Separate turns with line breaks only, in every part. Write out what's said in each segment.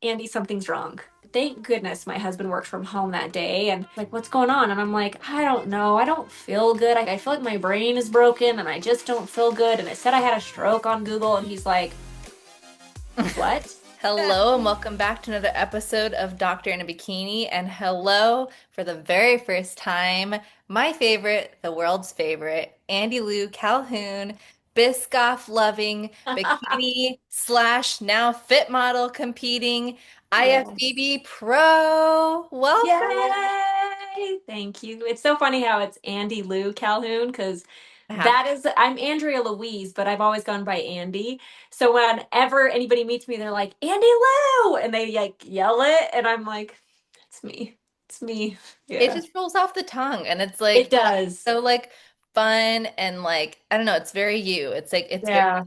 Andy, something's wrong. Thank goodness my husband worked from home that day and like, what's going on? And I'm like, I don't know. I don't feel good. I feel like my brain is broken and I just don't feel good. And it said I had a stroke on Google. And he's like, what?
Hello and welcome back to another episode of Doctor in a Bikini. And hello for the very first time, my favorite, the world's favorite, Andi Calhoun, Biscoff loving, bikini slash now fit model competing
Yes.
IFBB Pro. Welcome.
Yay! Thank you. It's so funny how it's Andy Lou Calhoun because
I have
that is, I'm Andrea Louise, but I've always gone by Andy. So whenever anybody meets me, they're like, Andy Lou! And they like yell it, and I'm like, it's me. It's me.
it
Yeah.
just rolls off the tongue and it's
It
like
does.
so like fun and like I don't know, it's very you. It's like it's very
Yeah.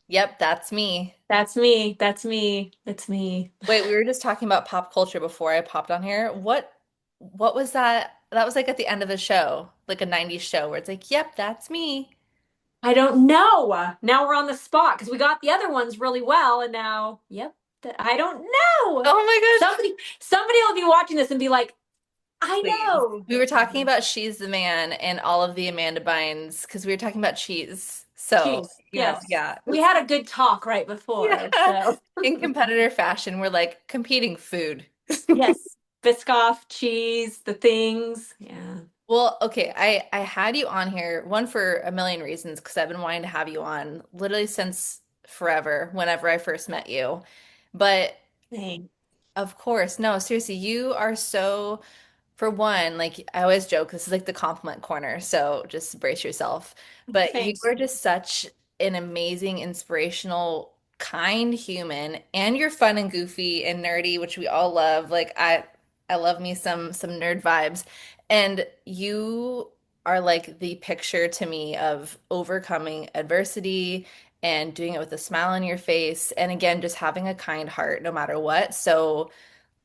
yep, that's me.
That's me. That's me. That's me.
Wait, we were just talking about pop culture before I popped on here. What was that? That was like at the end of a show, like a 90s show where it's like, "Yep, that's me."
I don't know. Now we're on the spot because we got the other ones really well, and now, yep, I don't know.
Oh my gosh,
Somebody will be watching this and be like, I
please.
know.
We were talking about She's the Man and all of the Amanda Bynes because we were talking about cheese. So,
Jeez, yes.
yeah.
We had a good talk right before,
Yeah.
so
In competitor fashion, we're like competing food.
yes. Biscoff, cheese, the things. Yeah.
Well, okay, I had you on here one for a million reasons because I've been wanting to have you on literally since forever, whenever I first met you. But
Thanks.
of course, no, seriously, you are so, for one, like I always joke, this is like the compliment corner, so just brace yourself. But you
Thanks.
are just such an amazing, inspirational, kind human, and you're fun and goofy and nerdy, which we all love. I love me some nerd vibes. And you are like the picture to me of overcoming adversity and doing it with a smile on your face. And again, just having a kind heart no matter what. So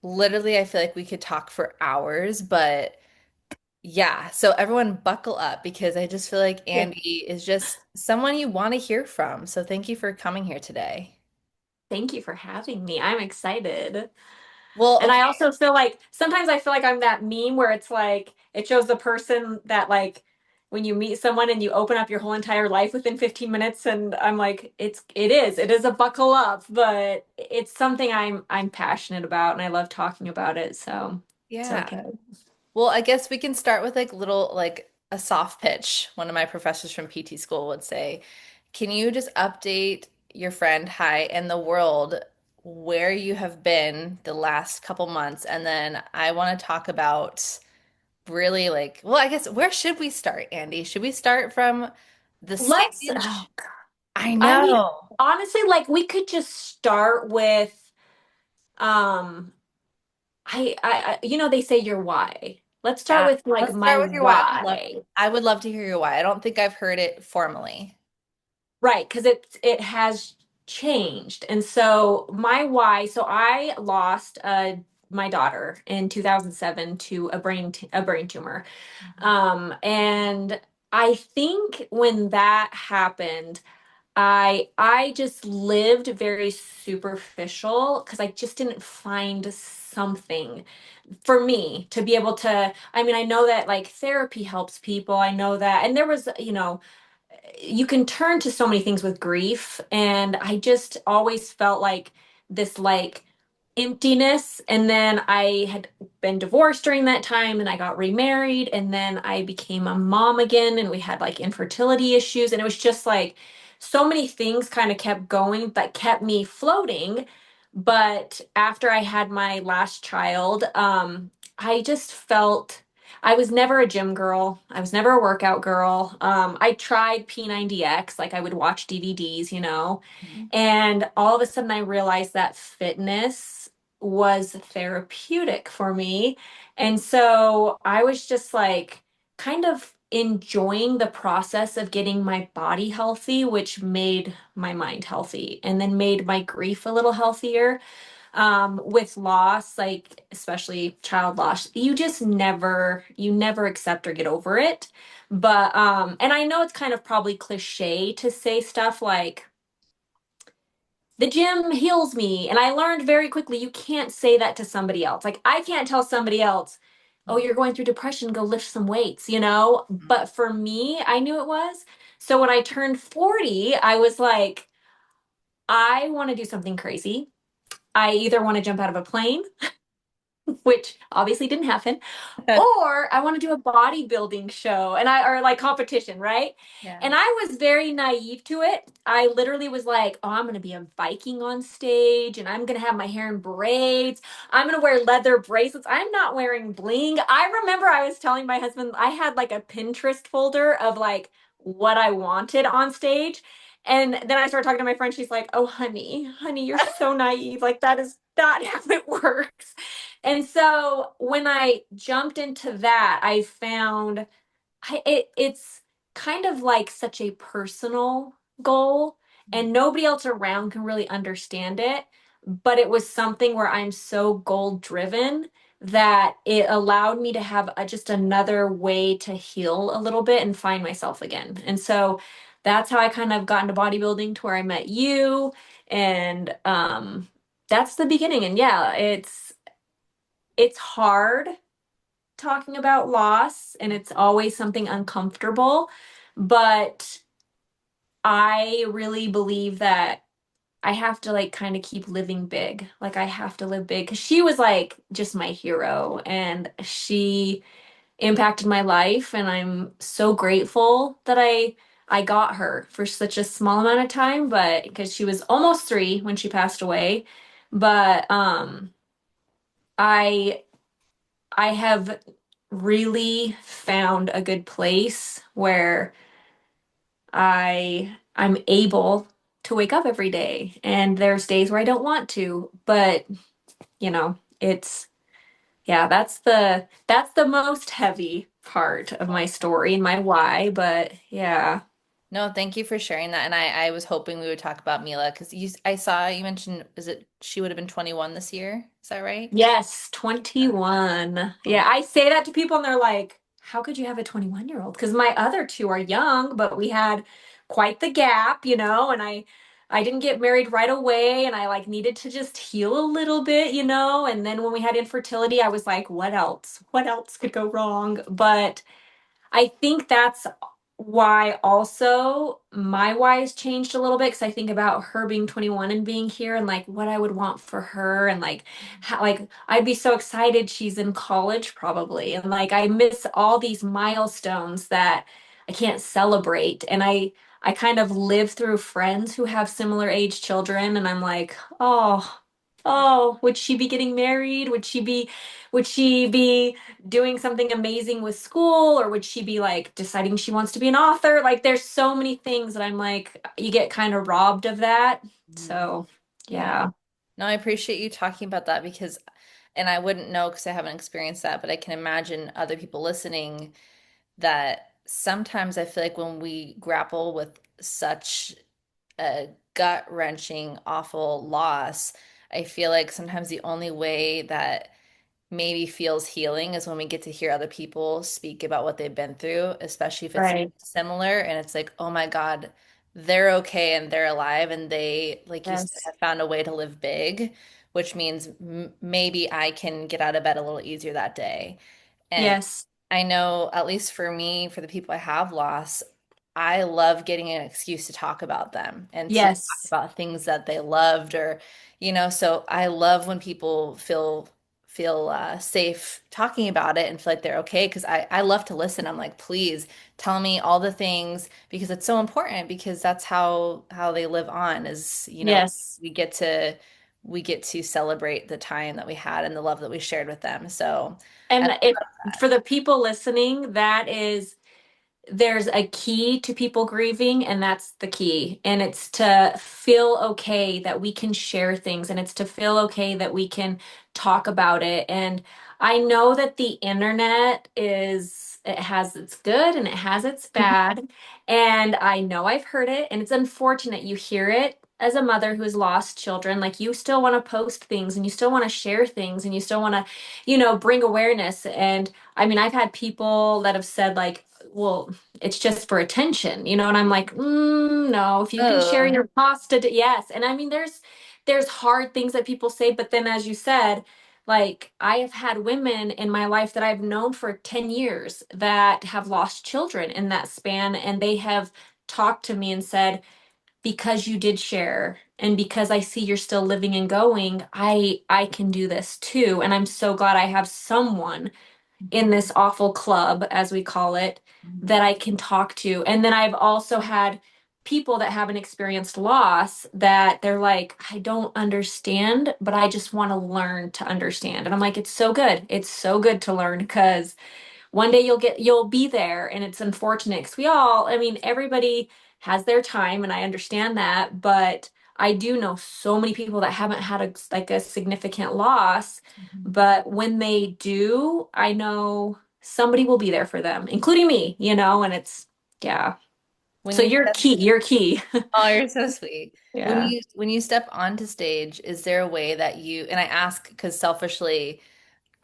literally, I feel like we could talk for hours, but yeah. So everyone buckle up because I just feel like
Yeah.
Andy is just someone you want to hear from. So thank you for coming here today.
Thank you for having me. I'm excited.
Well,
And
okay.
I also feel like sometimes I feel like I'm that meme where it's like it shows the person that like when you meet someone and you open up your whole entire life within 15 minutes and I'm like it is a buckle up, but it's something I'm passionate about and I love talking about it, so it's
Yeah.
okay.
Well, I guess we can start with like little like a soft pitch. One of my professors from PT school would say, "Can you just update your friend, hi, and the world where you have been the last couple months?" And then I want to talk about really like, well, I guess where should we start, Andy? Should we start from the
Let's
stage? I
I mean,
know.
honestly, like we could just start with um they say your why. Let's start
Yeah.
with like
Let's
my
start with your why.
why.
I would love to hear your why. I don't think I've heard it formally.
Right, because it has changed. And so my why, so I lost my daughter in 2007 to a brain tumor. And I think when that happened, I just lived very superficial because I just didn't find something for me to be able to. I mean, I know that like therapy helps people. I know that. And there was, you can turn to so many things with grief, and I just always felt like this like emptiness. And then I had been divorced during that time and I got remarried, and then I became a mom again and we had like infertility issues, and it was just like so many things kind of kept going that kept me floating. But after I had my last child, I just felt I was never a gym girl. I was never a workout girl. I tried P90X, like I would watch DVDs,
Mhm.
and all of a sudden I realized that fitness was therapeutic for me. And so I was just like kind of enjoying the process of getting my body healthy, which made my mind healthy and then made my grief a little healthier. With loss, like especially child loss, you never accept or get over it. But and I know it's kind of probably cliche to say stuff like the gym heals me. And I learned very quickly you can't say that to somebody else. Like I can't tell somebody else, oh, you're going through depression, go lift some weights, you know?
Mhm.
But for me, I knew it was. So when I turned 40, I was like, I want to do something crazy. I either want to jump out of a plane, which obviously didn't happen, or I want to do a bodybuilding show and I or like competition, right?
Yeah.
And I was very naive to it. I literally was like, "Oh, I'm going to be a Viking on stage and I'm going to have my hair in braids. I'm going to wear leather bracelets. I'm not wearing bling." I remember I was telling my husband I had like a Pinterest folder of like what I wanted on stage. And then I started talking to my friend. She's like, "Oh, honey, you're so naive. Like that is not how it works." And so when I jumped into that, I found it's kind of like such a personal goal, and nobody else around can really understand it. But it was something where I'm so goal driven that it allowed me to have just another way to heal a little bit and find myself again. And so that's how I kind of got into bodybuilding to where I met you. And that's the beginning. And yeah, it's hard talking about loss and it's always something uncomfortable, but I really believe that I have to like kind of keep living big. Like I have to live big because she was like just my hero and she impacted my life and I'm so grateful that I got her for such a small amount of time, but because she was almost 3 when she passed away. But I I have really found a good place where I'm able to wake up every day. And there's days where I don't want to, but it's yeah, that's the most heavy part of my story and my why, but yeah.
No, thank you for sharing that. And I was hoping we would talk about Mila because I saw you mentioned, is it she would have been 21 this year? Is that right?
Yes,
Yeah.
21. Yeah,
Oh,
I say that to people and they're like, how could you have a 21-year-old? Because my other two are young, but we had quite the gap, and I didn't get married right away and I like needed to just heal a little bit, and then when we had infertility, I was like, what else? What else could go wrong? But I think that's why also my why has changed a little bit because I think about her being 21 and being here and like what I would want for her and like how like I'd be so excited she's in college probably and like I miss all these milestones that I can't celebrate and I kind of live through friends who have similar age children and I'm like, oh, would she be getting married? Would she be doing something amazing with school or would she be like deciding she wants to be an author? Like there's so many things that I'm like you get kind of robbed of that.
mhm.
So,
Yeah.
yeah.
No, I appreciate you talking about that because, and I wouldn't know because I haven't experienced that, but I can imagine other people listening that sometimes I feel like when we grapple with such a gut-wrenching, awful loss, I feel like sometimes the only way that maybe feels healing is when we get to hear other people speak about what they've been through, especially if it's
Right.
similar and it's like, oh my God, they're okay and they're alive and they, like you said,
Yes.
have found a way to live big, which means maybe I can get out of bed a little easier that day. And
Yes.
I know, at least for me, for the people I have lost, I love getting an excuse to talk about them and to talk
Yes.
about things that they loved or, so I love when people feel safe talking about it and feel like they're okay because I love to listen. I'm like, please tell me all the things because it's so important because that's how they live on is,
Yes.
we get to we get to celebrate the time that we had and the love that we shared with them. So I
And if
love that.
for the people listening, that is there's a key to people grieving, and that's the key. And it's to feel okay that we can share things, and it's to feel okay that we can talk about it. And I know that the internet it has its good and it has its bad. And I know I've heard it, and it's unfortunate you hear it. as a mother who's lost children, like you still want to post things and you still want to share things and you still want to, bring awareness. And I mean, I've had people that have said like, well, it's just for attention, and I'm like, no, if you can share
Oh,
your pasta, yes. And I mean, there's hard things that people say, but then as you said, like I have had women in my life that I've known for 10 years that have lost children in that span, and they have talked to me and said, because you did share and because I see you're still living and going, I can do this too. And I'm so glad I have someone in this awful club, as we call it, that I can talk to. And then I've also had people that haven't experienced loss that they're like, I don't understand, but I just want to learn to understand. And I'm like, it's so good. It's so good to learn because one day you'll be there, and it's unfortunate because I mean, everybody has their time and I understand that, but I do know so many people that haven't had a significant loss, but when they do, I know somebody will be there for them, including me, and it's, yeah.
when
So
you
you're key.
Oh, you're so sweet.
Yeah.
When you step onto stage, is there a way that you, and I ask because selfishly,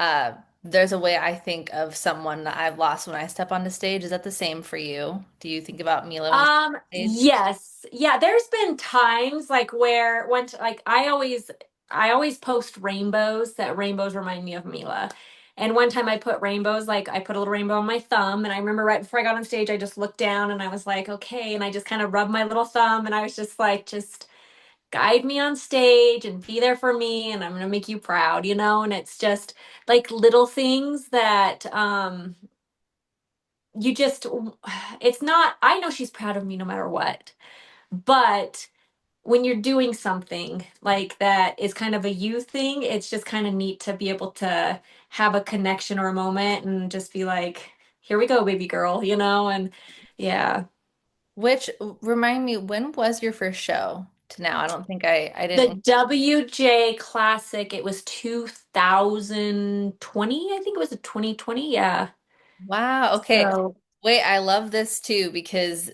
uh, there's a way I think of someone that I've lost when I step onto stage. Is that the same for you? Do you think about Mila when you step on stage?
Yes. Yeah, there's been times like where like I always post rainbows, that rainbows remind me of Mila. And one time I put rainbows, like I put a little rainbow on my thumb, and I remember right before I got on stage, I just looked down and I was like, okay, and I just kind of rubbed my little thumb and I was just like, just guide me on stage and be there for me and I'm gonna make you proud, and it's just like little things that you just it's not, I know she's proud of me no matter what, but when you're doing something like that is kind of a you thing, it's just kind of neat to be able to have a connection or a moment and just be like, here we go, baby girl, and yeah.
Which remind me, when was your first show to now? I don't think I
The
didn't.
WJ Classic, it was 2020, I think it was a 2020, yeah.
Wow. Okay.
So,
Wait, I love this too because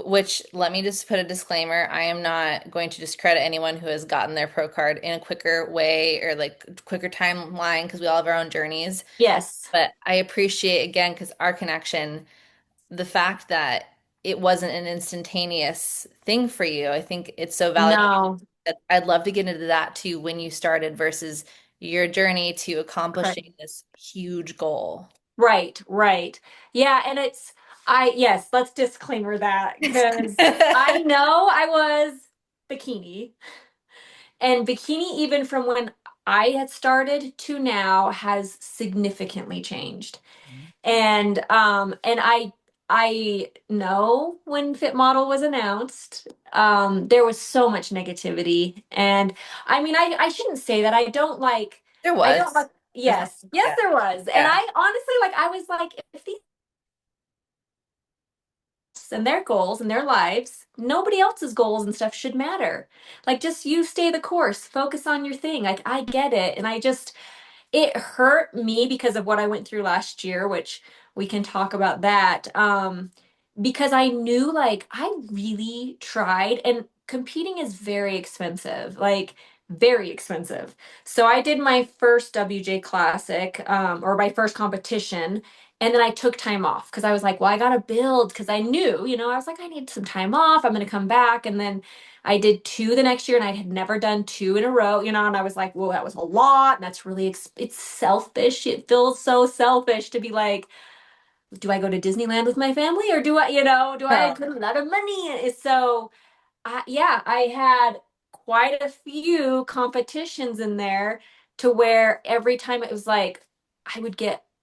which let me just put a disclaimer. I am not going to discredit anyone who has gotten their pro card in a quicker way or like quicker timeline because we all have our own journeys.
yes.
But I appreciate again because our connection, the fact that it wasn't an instantaneous thing for you. I think it's so valuable.
No,
I'd love to get into that too when you started versus your journey to
correct.
accomplishing this huge goal.
Right, right. Yeah, and yes, let's disclaimer that because I know I was bikini, and bikini, even from when I had started to now, has significantly changed. And I know when Fit Model was announced, there was so much negativity. And I mean, I shouldn't say that.
There
I don't
was.
like,
There's no,
yes, yes,
yeah,
there was. And
yeah.
I honestly, like, I was like, if these and their goals and their lives, nobody else's goals and stuff should matter. Like, just you stay the course, focus on your thing. Like, I get it. And it hurt me because of what I went through last year, which we can talk about that. Because I knew, like, I really tried, and competing is very expensive, like very expensive. So I did my first WJ Classic, or my first competition, and then I took time off because I was like, well, I gotta build because I knew, I was like, I need some time off. I'm gonna come back, and then I did two the next year, and I had never done two in a row, and I was like, well, that was a lot, and that's really it's selfish. It feels so selfish to be like, do I go to Disneyland with my family, or do I
No.
put a lot of money in it? So, yeah, I had quite a few competitions in there to where every time it was like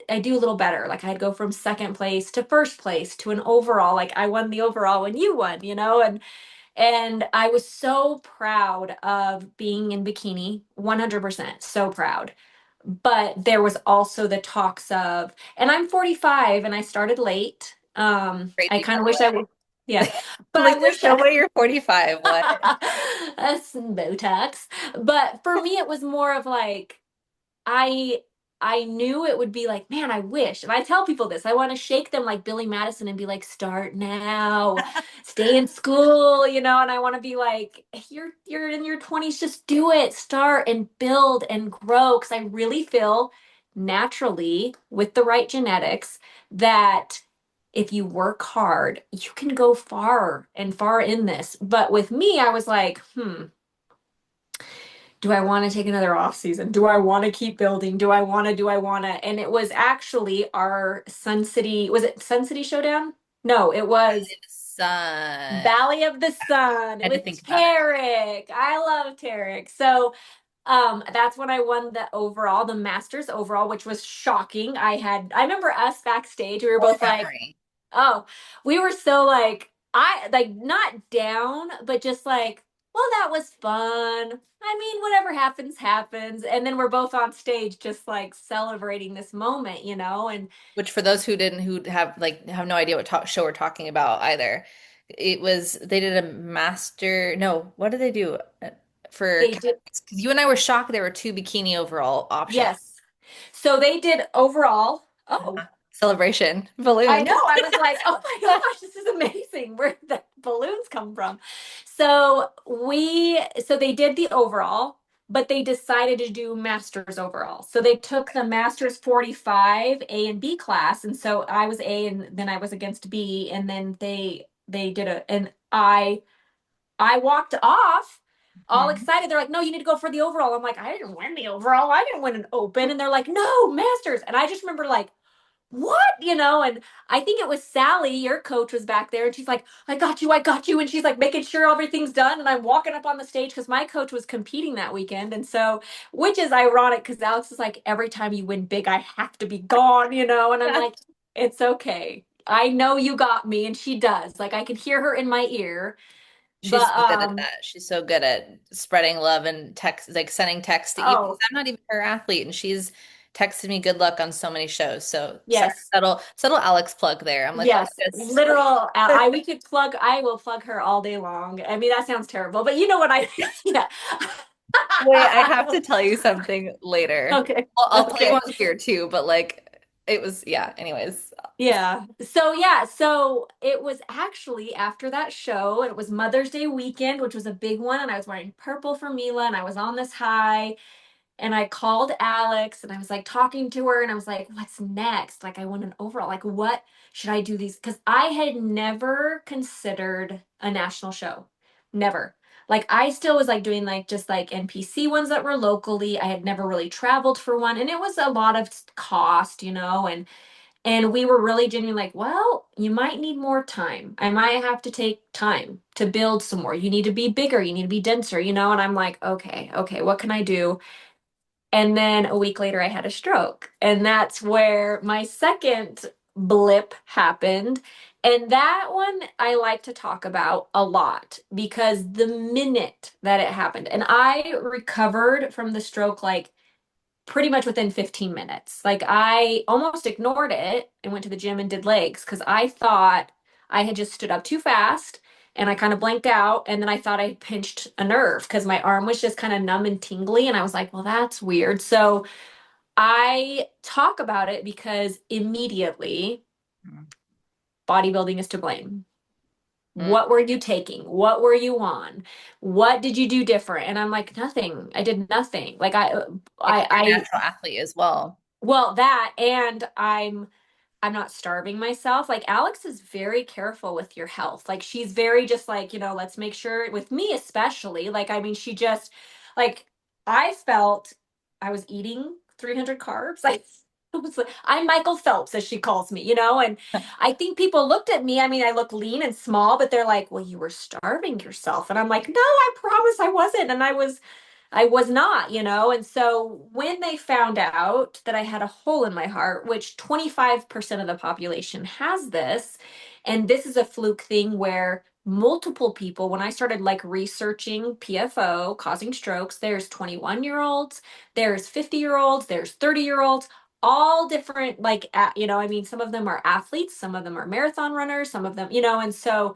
I do a little better. Like I'd go from second place to first place to an overall. Like I won the overall when you won, and I was so proud of being in bikini, 100%, so proud. But there was also the talks of, and I'm 45 and I started late. I
Crazy, by
kind of
the
wish I
way.
would, yeah, but I
Like,
wish
there's no way you're 45. What?
that's some Botox. But for me, it was more of like, I I knew it would be like, man, I wish. And I tell people this. I want to shake them like Billy Madison and be like, start now, stay in school, and I want to be like, you're in your 20s, just do it. Start and build and grow. Because I really feel naturally with the right genetics that if you work hard, you can go far and far in this. But with me, I was like, do I want to take another off season? Do I want to keep building? Do I want to? And it was actually our Sun City, was it Sun City Showdown? No, it was
Son.
Valley of the Sun
I had to
with
think about it.
Tarek. I love Tarek. So that's when I won the overall, the Masters overall, which was shocking. I remember us backstage, we were
Core
both like,
memory.
oh, we were so like, I like not down, but just like, well, that was fun. I mean, whatever happens, happens. And then we're both on stage just like celebrating this moment, and
Which for those who have no idea what show we're talking about either, it was they did a master. No, what did they do for
they did,
cats? 'Cause you and I were shocked there were two bikini overall options.
yes. So they did overall. Oh,
Celebration
I
balloons.
know. I was like, oh my gosh, this is amazing. Where did the balloons come from? So they did the overall, but they decided to do masters overall. So they took the masters 45 A and B class. And so I was A and then I was against B. And then they did and I walked off all
Mhm.
excited. They're like, no, you need to go for the overall. I'm like, I didn't win the overall. I didn't win an open. And they're like, no, masters. And I just remember like, what? And I think it was Sally, your coach, was back there, and she's like, I got you. And she's like making sure everything's done. And I'm walking up on the stage because my coach was competing that weekend. And so, which is ironic because Alex is like, every time you win big, I have to be gone. And I'm like, it's okay. I know you got me. And she does. Like, I can hear her in my ear.
She's
But,
so good at that. She's so good at spreading love and text, like sending text to even. 'Cause
oh,
I'm not even her athlete, and she's texted me good luck on so many shows. So sorry,
yes.
subtle Alex plug there. I'm like, let
Yes,
me just.
literal. We could plug. I will plug her all day long. I mean, that sounds terrible, but you know what I? Yeah.
Wait, I have to tell you something later.
Okay.
I'll tell you
Okay.
on here too, but like it was, yeah. Anyways,
Yeah. So it was actually after that show, and it was Mother's Day weekend, which was a big one, and I was wearing purple for Mila, and I was on this high. And I called Alex and I was like talking to her and I was like, what's next? Like, I want an overall. Like, what should I do these? Because I had never considered a national show. Never. Like, I still was like doing like just like NPC ones that were locally. I had never really traveled for one. And it was a lot of cost. And we were really genuinely like, well, you might need more time. I might have to take time to build some more. You need to be bigger. You need to be denser. And I'm like, okay, what can I do? And then a week later, I had a stroke. And that's where my second blip happened. And that one I like to talk about a lot because the minute that it happened, and I recovered from the stroke like pretty much within 15 minutes. Like I almost ignored it and went to the gym and did legs because I thought I had just stood up too fast and I kind of blanked out. And then I thought I pinched a nerve because my arm was just kind of numb and tingly. And I was like, well, that's weird. So I talk about it because immediately bodybuilding is to blame.
mm,
What were you taking? What were you on? What did you do different? And I'm like, nothing. I did nothing. Like
because you're a
I
natural athlete as well.
well, that and I'm not starving myself. Like Alex is very careful with your health. Like she's very just like, let's make sure with me especially. Like I mean, she just like I felt I was eating 300 carbs. I'm Michael Phelps as she calls me, and I think people looked at me. I mean, I look lean and small, but they're like, "Well, you were starving yourself." And I'm like, "No, I promise I wasn't." And I was not. And so when they found out that I had a hole in my heart, which 25% of the population has this, and this is a fluke thing where multiple people, when I started like researching PFO causing strokes, there's 21-year-olds, there's 50-year-olds, there's 30-year-olds, all different, like, I mean, some of them are athletes, some of them are marathon runners, some of them, and so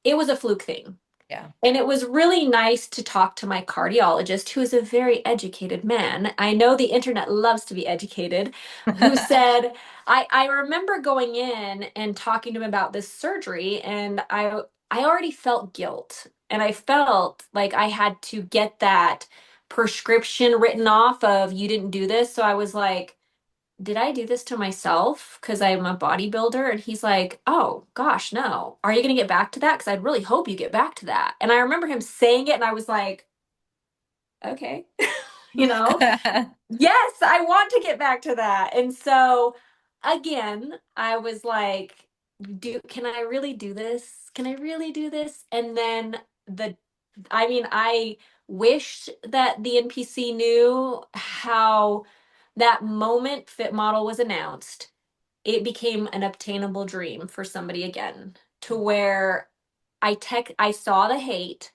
it was a fluke thing.
Yeah.
And it was really nice to talk to my cardiologist, who is a very educated man. I know the internet loves to be educated, who said, I remember going in and talking to him about this surgery, and I already felt guilt. And I felt like I had to get that prescription written off of you didn't do this. So I was like, did I do this to myself because I'm a bodybuilder? And he's like, oh gosh, no. Are you going to get back to that? Because I'd really hope you get back to that. And I remember him saying it, and I was like, okay, you know, yes, I want to get back to that. And so again, I was like, can I really do this? Can I really do this? And then the, I mean, I wished that the NPC knew how that moment Fit Model was announced, it became an obtainable dream for somebody again, to where I saw the hate.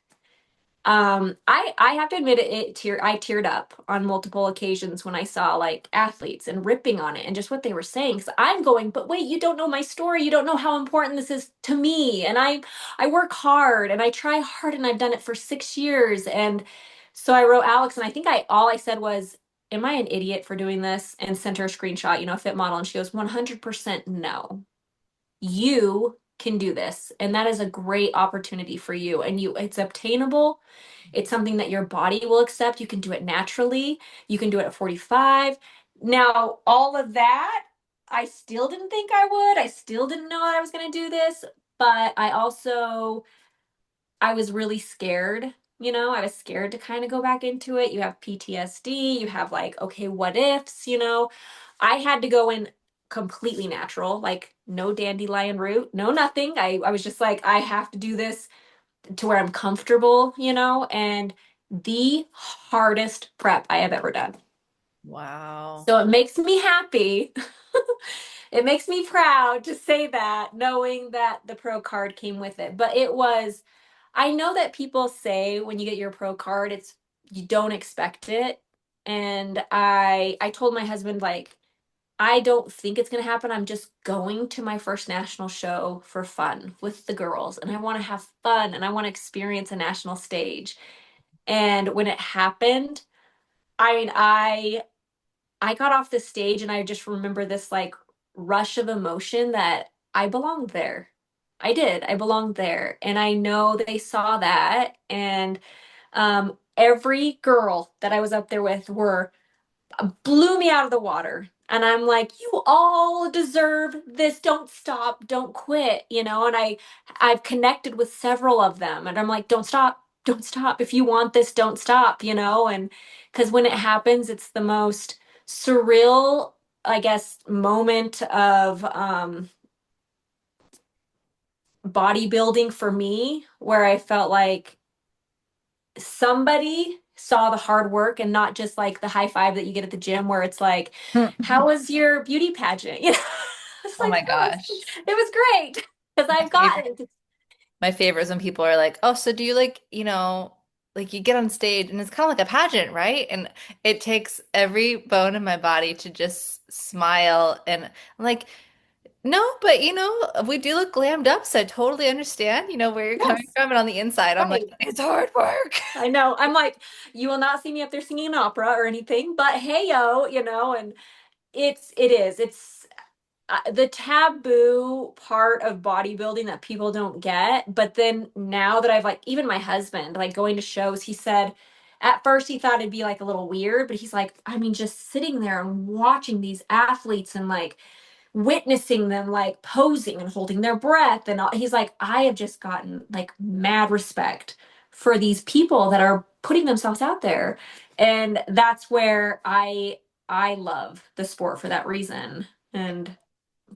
I have to admit I teared up on multiple occasions when I saw like athletes and ripping on it and just what they were saying. Because I'm going, but wait, you don't know my story. You don't know how important this is to me. And I work hard and I try hard and I've done it for 6 years. And so I wrote Alex, and I think I all I said was, am I an idiot for doing this? And sent her a screenshot, Fit Model, and she goes, 100% no. You can do this, and that is a great opportunity for you. And it's obtainable. It's something that your body will accept. You can do it naturally. You can do it at 45. Now, all of that, I still didn't think I would. I still didn't know I was going to do this, but I was really scared. I was scared to kind of go back into it. You have PTSD, you have like, okay, what ifs, I had to go in completely natural, like no dandelion root, no nothing. I was just like, I have to do this to where I'm comfortable, and the hardest prep I have ever done.
Wow.
So it makes me happy. It makes me proud to say that, knowing that the pro card came with it. But I know that people say when you get your pro card, you don't expect it. And I told my husband, like, I don't think it's going to happen. I'm just going to my first national show for fun with the girls, and I want to have fun and I want to experience a national stage. And when it happened, I mean, I got off the stage and I just remember this like rush of emotion that I belonged there. I did. I belonged there. And I know they saw that. And every girl that I was up there with were blew me out of the water. And I'm like, you all deserve this. Don't stop. Don't quit. And I've connected with several of them. And I'm like, don't stop. Don't stop. If you want this, don't stop, and because when it happens, it's the most surreal, I guess, moment of bodybuilding for me, where I felt like somebody saw the hard work and not just like the high five that you get at the gym where it's like, how was your beauty pageant? It's
Oh
like,
my
no,
gosh.
it was great because
My
I've
favorite.
gotten it.
My favorite is when people are like, "Oh, so do you like, like you get on stage and it's kind of like a pageant, right?" And it takes every bone in my body to just smile. And I'm like, no, but we do look glammed up, so I totally understand, where you're coming
Yes,
from. And on the inside, I'm like,
right.
it's hard work.
I know. I'm like, you will not see me up there singing an opera or anything, but hey yo, and it is. It's the taboo part of bodybuilding that people don't get. But then now that I've like, even my husband, like going to shows, he said at first he thought it'd be like a little weird, but he's like, I mean, just sitting there and watching these athletes and like witnessing them like posing and holding their breath and all, he's like, I have just gotten like mad respect for these people that are putting themselves out there. And that's where I love the sport for that reason. And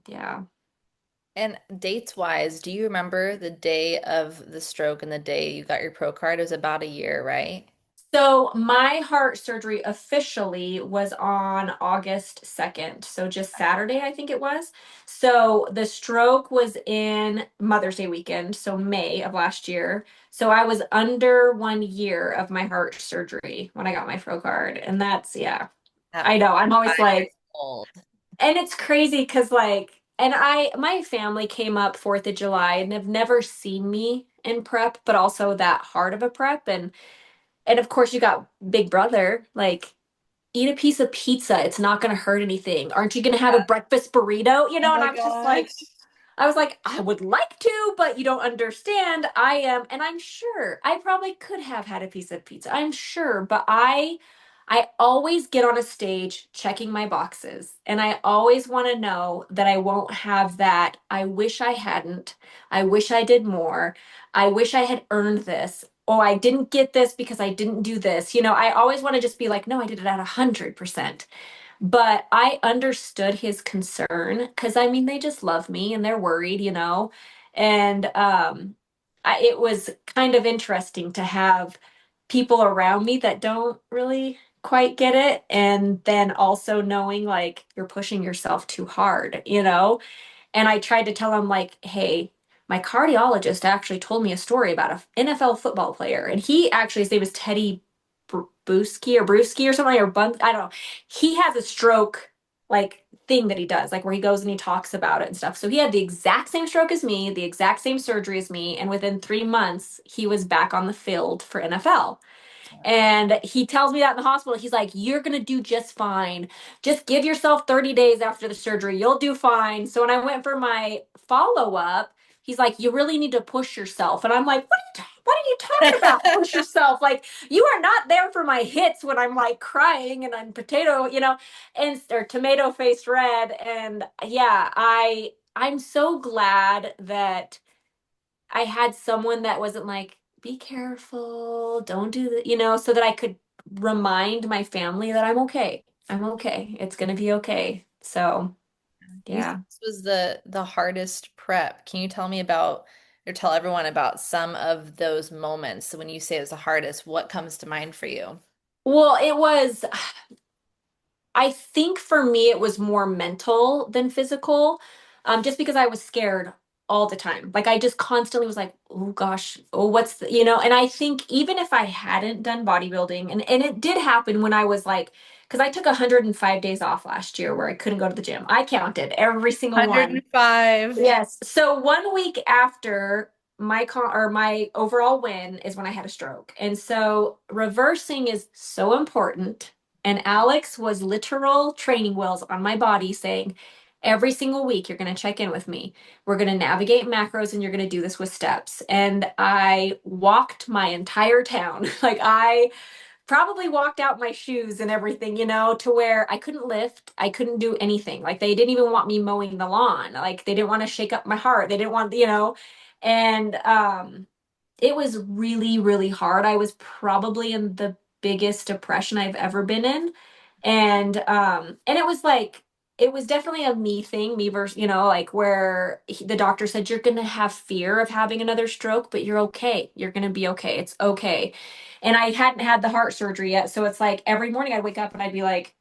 yeah.
And dates wise, do you remember the day of the stroke and the day you got your pro card? It was about a year, right?
So my heart surgery officially was on August 2nd. So just Saturday, I think it was. So the stroke was in Mother's Day weekend, so May of last year. So I was under 1 year of my heart surgery when I got my Pro card. And yeah,
At
I know. I'm always
5 years
like,
old.
and it's crazy because my family came up 4th of July and have never seen me in prep, but also that hard of a prep. And of course you got big brother, like eat a piece of pizza. It's not going to hurt anything. Aren't you going to have a breakfast burrito?
Oh
And
my
I was just like,
gosh.
I was like, I would like to, but you don't understand. I am, and I'm sure I probably could have had a piece of pizza. I'm sure, but I always get on a stage checking my boxes, and I always want to know that I won't have that. I wish I hadn't. I wish I did more. I wish I had earned this. Oh, I didn't get this because I didn't do this. I always want to just be like, no, I did it at 100%. But I understood his concern because I mean they just love me and they're worried. And it was kind of interesting to have people around me that don't really quite get it, and then also knowing like you're pushing yourself too hard. And I tried to tell him, like, hey, my cardiologist actually told me a story about an NFL football player. And he actually, his name is Teddy Bruschi or something, or Bun. I don't know. He has a stroke, like, thing that he does, like, where he goes and he talks about it and stuff. So he had the exact same stroke as me, the exact same surgery as me. And within 3 months, he was back on the field for NFL. And he tells me that in the hospital. He's like, you're going to do just fine. Just give yourself 30 days after the surgery. You'll do fine. So when I went for my follow up, he's like, you really need to push yourself. And I'm like, what are you talking about? Push yourself. Like, you are not there for my hits when I'm like crying and I'm and or tomato faced red. And yeah, I'm so glad that I had someone that wasn't like, be careful, don't do that, so that I could remind my family that I'm okay. I'm okay. It's gonna be okay. So,
You said
yeah.
this was the hardest prep. Can you tell me about or tell everyone about some of those moments? So when you say it was the hardest, what comes to mind for you?
Well, I think for me, it was more mental than physical, just because I was scared all the time. Like I just constantly was like, oh gosh, oh, and I think even if I hadn't done bodybuilding, and it did happen when I was like, because I took 105 days off last year where I couldn't go to the gym. I counted every single one.
105.
Yes. So 1 week after my overall win is when I had a stroke. And so reversing is so important. And Alex was literal training wheels on my body saying, every single week you're going to check in with me. We're going to navigate macros and you're going to do this with steps. And I walked my entire town. Like I probably walked out my shoes and everything, to where I couldn't lift, I couldn't do anything. Like they didn't even want me mowing the lawn. Like they didn't want to shake up my heart. They didn't want. And it was really, really hard. I was probably in the biggest depression I've ever been in. And it was definitely a me thing, me versus, like where the doctor said you're going to have fear of having another stroke, but you're okay. You're going to be okay. It's okay. And I hadn't had the heart surgery yet, so it's like every morning I'd wake up and I'd be like,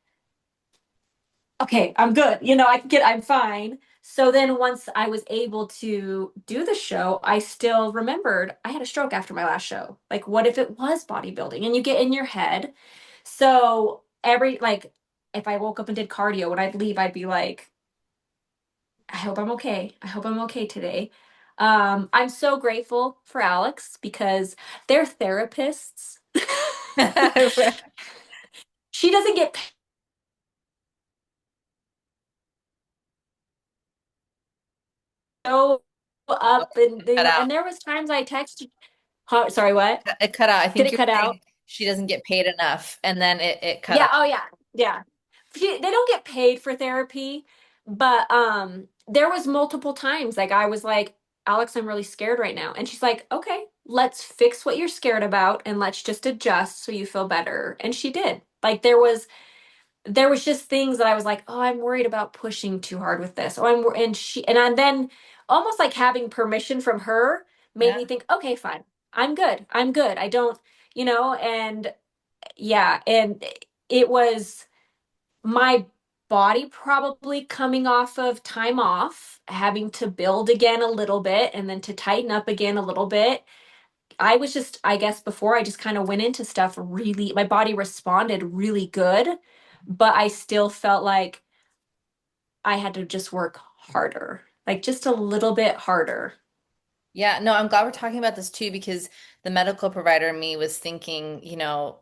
okay, I'm good. I'm fine. So then once I was able to do the show, I still remembered I had a stroke after my last show. Like, what if it was bodybuilding? And you get in your head. So if I woke up and did cardio, when I'd leave, I'd be like, I hope I'm okay. I hope I'm okay today. I'm so grateful for Alex because they're therapists. She doesn't get so up, and
Cut out.
and there was times I texted. Huh, sorry, what?
It cut out. I
Did
think
it
you're
cut
saying
out?
she doesn't get paid enough, and then it cut
Yeah.
off.
Oh, yeah. Yeah. They don't get paid for therapy, but there was multiple times like I was like, Alex, I'm really scared right now, and she's like, okay, let's fix what you're scared about and let's just adjust so you feel better. And she did. Like there was just things that I was like, oh, I'm worried about pushing too hard with this. Oh, and then almost like having permission from her made
Yeah.
me think, okay, fine. I'm good. I'm good. I don't, and yeah, and it was my body probably coming off of time off, having to build again a little bit and then to tighten up again a little bit. I was just, I guess before I just kind of went into stuff really, my body responded really good, but I still felt like I had to just work harder, like just a little bit harder.
Yeah, no, I'm glad we're talking about this too because the medical provider in me was thinking,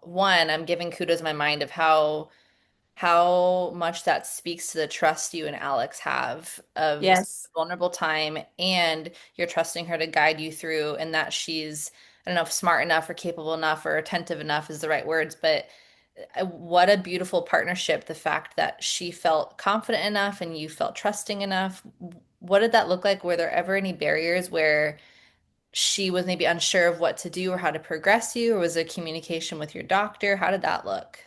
one, I'm giving kudos in my mind of how much that speaks to the trust you and Alex have of
Yes.
vulnerable time, and you're trusting her to guide you through, and that she's, I don't know if smart enough or capable enough or attentive enough is the right words, but what a beautiful partnership. The fact that she felt confident enough and you felt trusting enough. What did that look like? Were there ever any barriers where she was maybe unsure of what to do or how to progress you, or was there communication with your doctor? How did that look?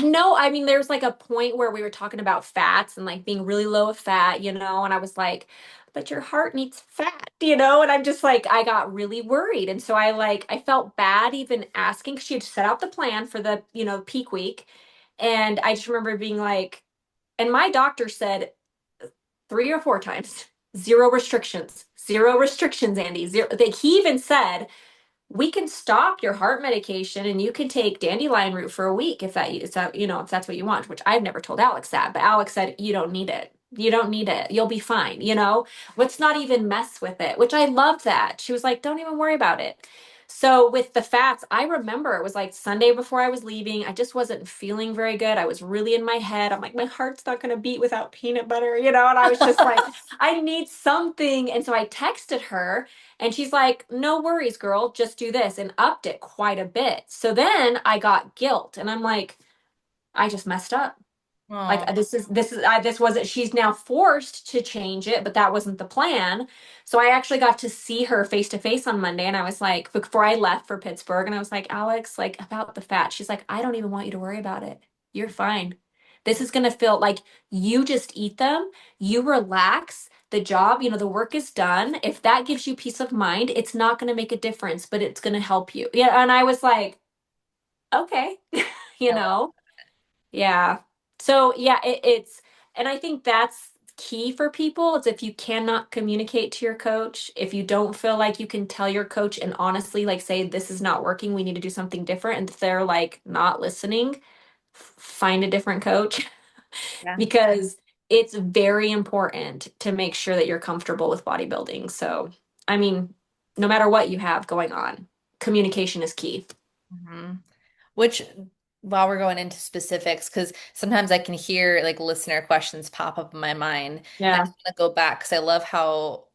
No, I mean, there's like a point where we were talking about fats and like being really low of fat, and I was like, but your heart needs fat, and I'm just like, I got really worried. And so I felt bad even asking because she had set out the plan for the, peak week. And I just remember being like, and my doctor said 3 or 4 times, zero restrictions, Andy, zero. Like he even said, we can stop your heart medication and you can take dandelion root for a week if that's what you want, which I've never told Alex that, but Alex said you don't need it. You don't need it. You'll be fine. Let's not even mess with it, which I loved that. She was like, don't even worry about it. So with the fats, I remember it was like Sunday before I was leaving. I just wasn't feeling very good. I was really in my head. I'm like, my heart's not going to beat without peanut butter, and I was just like, I need something. And so I texted her and she's like, no worries, girl, just do this, and upped it quite a bit. So then I got guilt and I'm like, I just messed up. Like
Oh,
this wasn't, she's now forced to change it, but that wasn't the plan. So I actually got to see her face to face on Monday and I was like, before I left for Pittsburgh, and I was like, Alex, like about the fat. She's like, I don't even want you to worry about it. You're fine. This is gonna feel like you just eat them, you relax, the job, the work is done. If that gives you peace of mind, it's not gonna make a difference, but it's gonna help you. Yeah, and I was like, okay, you
I love
know. Yeah. So yeah, and I think that's key for people is if you cannot communicate to your coach, if you don't feel like you can tell your coach and honestly like say this is not working, we need to do something different, and if they're like not listening, find a different coach
yeah.
because it's very important to make sure that you're comfortable with bodybuilding. So, I mean, no matter what you have going on, communication is key.
hmm Which, while we're going into specifics, because sometimes I can hear like listener questions pop up in my mind, and I
Yeah.
just want to go back because I love how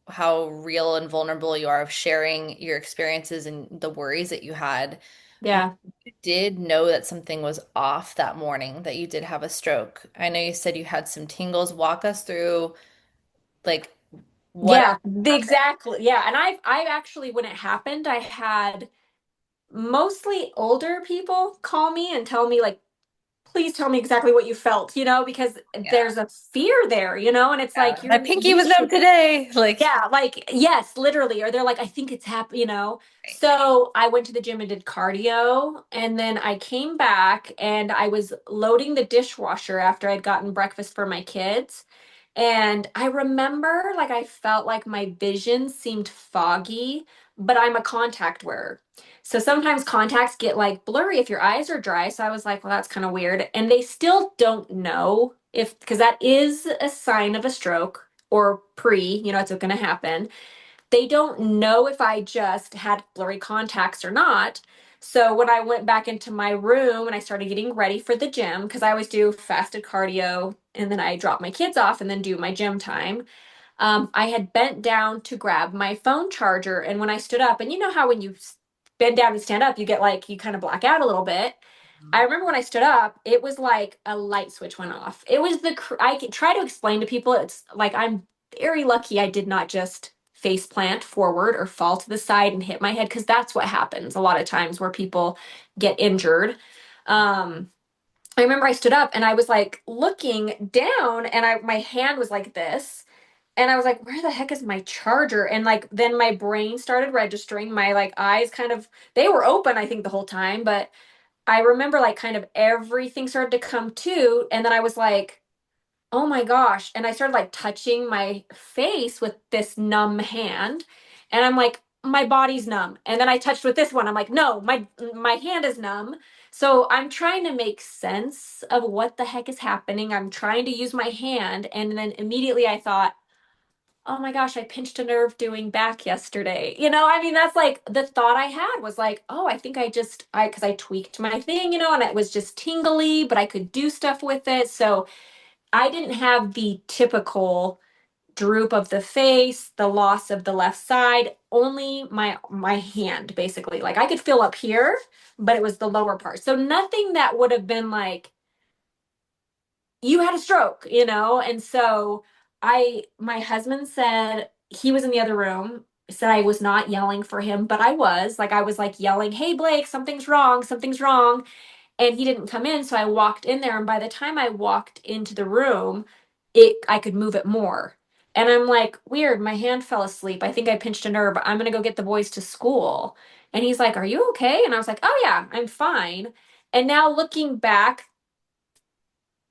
real and vulnerable you are of sharing your experiences and the worries that you had.
Yeah.
You did know that something was off that morning, that you did have a stroke. I know you said you had some tingles. Walk us through like what
Yeah,
happened.
exactly. Yeah, and I've actually when it happened, I had mostly older people call me and tell me like, please tell me exactly what you felt, because
Yeah,
there's a fear there, and it's
yeah.
like
My
you're
pinky
you
was numb
should.
today. Like,
Yeah, like yes, literally. Or they're like, I think it's happening.
right.
So I went to the gym and did cardio, and then I came back and I was loading the dishwasher after I'd gotten breakfast for my kids. And I remember like I felt like my vision seemed foggy, but I'm a contact wearer. So sometimes contacts get like blurry if your eyes are dry. So I was like, well, that's kind of weird. And they still don't know if, because that is a sign of a stroke or it's going to happen. They don't know if I just had blurry contacts or not. So when I went back into my room and I started getting ready for the gym, because I always do fasted cardio and then I drop my kids off and then do my gym time. I had bent down to grab my phone charger. And when I stood up, and you know how when you bend down and stand up, you get like, you kind of black out a little bit. I remember when I stood up, it was like a light switch went off. It was I can try to explain to people. It's like I'm very lucky I did not just face plant forward or fall to the side and hit my head because that's what happens a lot of times where people get injured. Um, I remember I stood up and I was like looking down and my hand was like this. And I was like, where the heck is my charger? And like then my brain started registering. My like eyes kind of they were open, I think, the whole time, but I remember like kind of everything started to come to, and then I was like, oh my gosh. And I started like touching my face with this numb hand. And I'm like, my body's numb. And then I touched with this one. I'm like, no, my hand is numb. So I'm trying to make sense of what the heck is happening. I'm trying to use my hand. And then immediately I thought, oh my gosh, I pinched a nerve doing back yesterday. I mean, that's like the thought I had was like, oh, I think because I tweaked my thing, and it was just tingly, but I could do stuff with it. So I didn't have the typical droop of the face, the loss of the left side, only my hand basically. Like I could feel up here, but it was the lower part. So nothing that would have been like you had a stroke, And so my husband said he was in the other room, said I was not yelling for him, but I was like yelling, "Hey Blake, something's wrong, something's wrong." And he didn't come in, so I walked in there, and by the time I walked into the room, I could move it more. And I'm like, weird, my hand fell asleep. I think I pinched a nerve. I'm gonna go get the boys to school. And he's like, "Are you okay?" And I was like, "Oh yeah, I'm fine." And now looking back,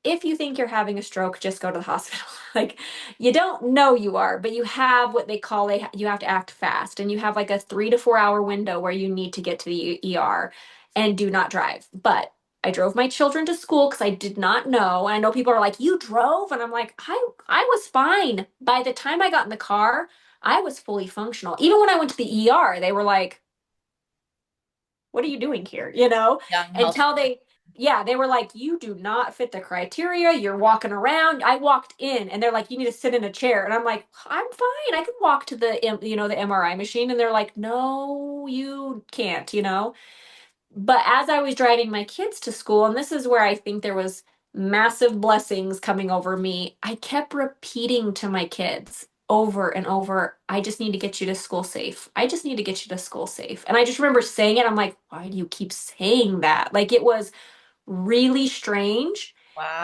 if you think you're having a stroke, just go to the hospital. Like you don't know you are, but you have what they call you have to act fast, and you have like a 3 to 4 hour window where you need to get to the ER, and do not drive. But I drove my children to school because I did not know. And I know people are like, "You drove," and I'm like, I was fine. By the time I got in the car, I was fully functional. Even when I went to the ER, they were like, "What are you doing here?"
Young, healthy.
Until yeah, they were like, "You do not fit the criteria. You're walking around." I walked in and they're like, "You need to sit in a chair." And I'm like, "I'm fine. I can walk to the MRI machine." And they're like, "No, you can't." But as I was driving my kids to school, and this is where I think there was massive blessings coming over me, I kept repeating to my kids over and over, "I just need to get you to school safe. I just need to get you to school safe." And I just remember saying it. I'm like, "Why do you keep saying that?" Like it was really strange.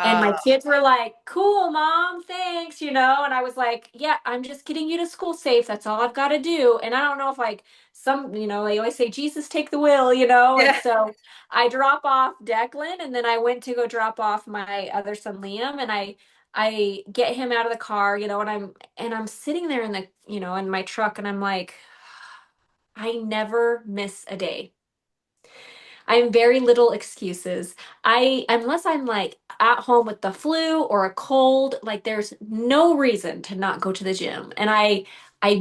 And my
Wow.
kids were like, "Cool, mom, thanks." And I was like, "Yeah, I'm just getting you to school safe. That's all I've got to do." And I don't know if like they always say, "Jesus, take the wheel." And
Yeah.
so I drop off Declan, and then I went to go drop off my other son, Liam, and I get him out of the car, and I'm sitting there in my truck, and I'm like, I never miss a day. I am very little excuses. Unless I'm like at home with the flu or a cold, like there's no reason to not go to the gym. And I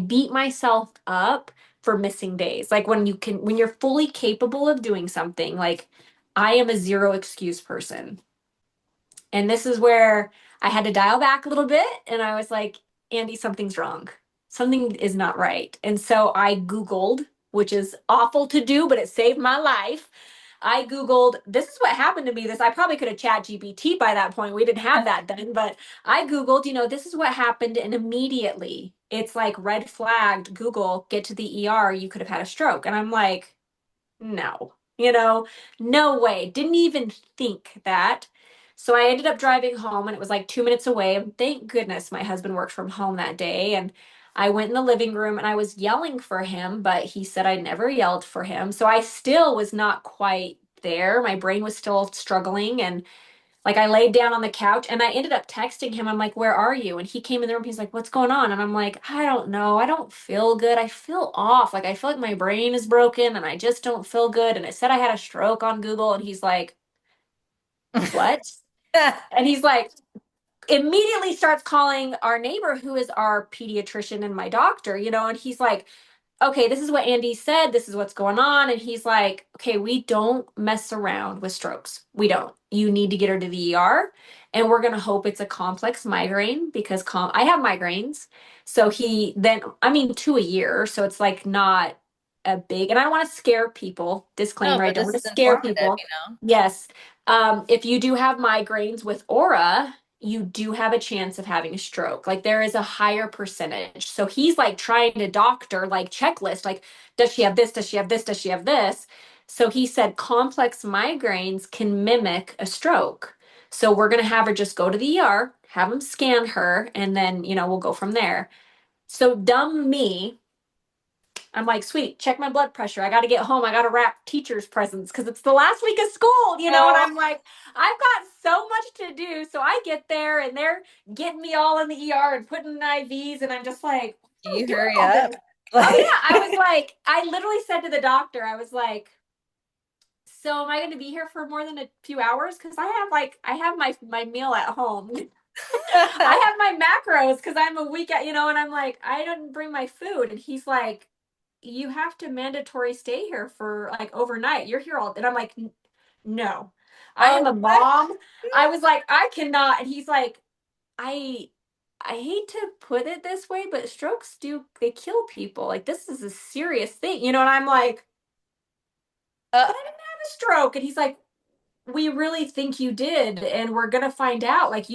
beat myself up for missing days. Like when you're fully capable of doing something, like I am a zero excuse person. And this is where I had to dial back a little bit, and I was like, "Andy, something's wrong. Something is not right." And so I Googled, which is awful to do, but it saved my life. I Googled, this is what happened to me. I probably could have chat GPT by that point. We didn't have that then, but I Googled, this is what happened. And immediately it's like red flagged Google, get to the ER. You could have had a stroke. And I'm like, no, no way. Didn't even think that. So I ended up driving home, and it was like 2 minutes away. And thank goodness my husband worked from home that day. And I went in the living room and I was yelling for him, but he said I never yelled for him. So I still was not quite there. My brain was still struggling. And like I laid down on the couch and I ended up texting him. I'm like, "Where are you?" And he came in the room. He's like, "What's going on?" And I'm like, "I don't know. I don't feel good. I feel off. Like I feel like my brain is broken and I just don't feel good." And it said I had a stroke on Google. And he's like, "What?" And he's like, immediately starts calling our neighbor who is our pediatrician and my doctor, and he's like, "Okay, this is what Andy said. This is what's going on." And he's like, "Okay, we don't mess around with strokes. We don't. You need to get her to the ER. And we're going to hope it's a complex migraine because I have migraines." So I mean, 2 a year. So it's like not a big, and I don't want to scare people.
No,
Disclaimer, I
but
don't
this
want
is
to scare
informative,
people. Yes. If you do have migraines with aura, you do have a chance of having a stroke. Like there is a higher percentage. So he's like trying to doctor, like checklist, like, does she have this? Does she have this? Does she have this? So he said complex migraines can mimic a stroke. So we're going to have her just go to the ER, have him scan her, and then, we'll go from there. So dumb me, I'm like, "Sweet, check my blood pressure. I got to get home. I got to wrap teacher's presents because it's the last week of school, and
Oh,
I'm like, I've got so much to do." So I get there and they're getting me all in the ER and putting in IVs. And I'm just like,
can
"I'm
you
doing
hurry
all
up?
this." Oh,
Like,
yeah. I was like, I literally said to the doctor, I was like, "So am I going to be here for more than a few hours? Because I have my meal at home." I have my macros because I'm a week at, and I'm like, I didn't bring my food. And he's like, you have to mandatory stay here for like overnight. You're here all, and I'm like, No, I am a
Oh my.
mom. I was like, I cannot. And he's like, I I hate to put it this way, but strokes do they kill people. Like this is a serious thing, And I'm like,
Uh,
but I didn't have a stroke. And he's like, we really think you did, and we're gonna find out. Like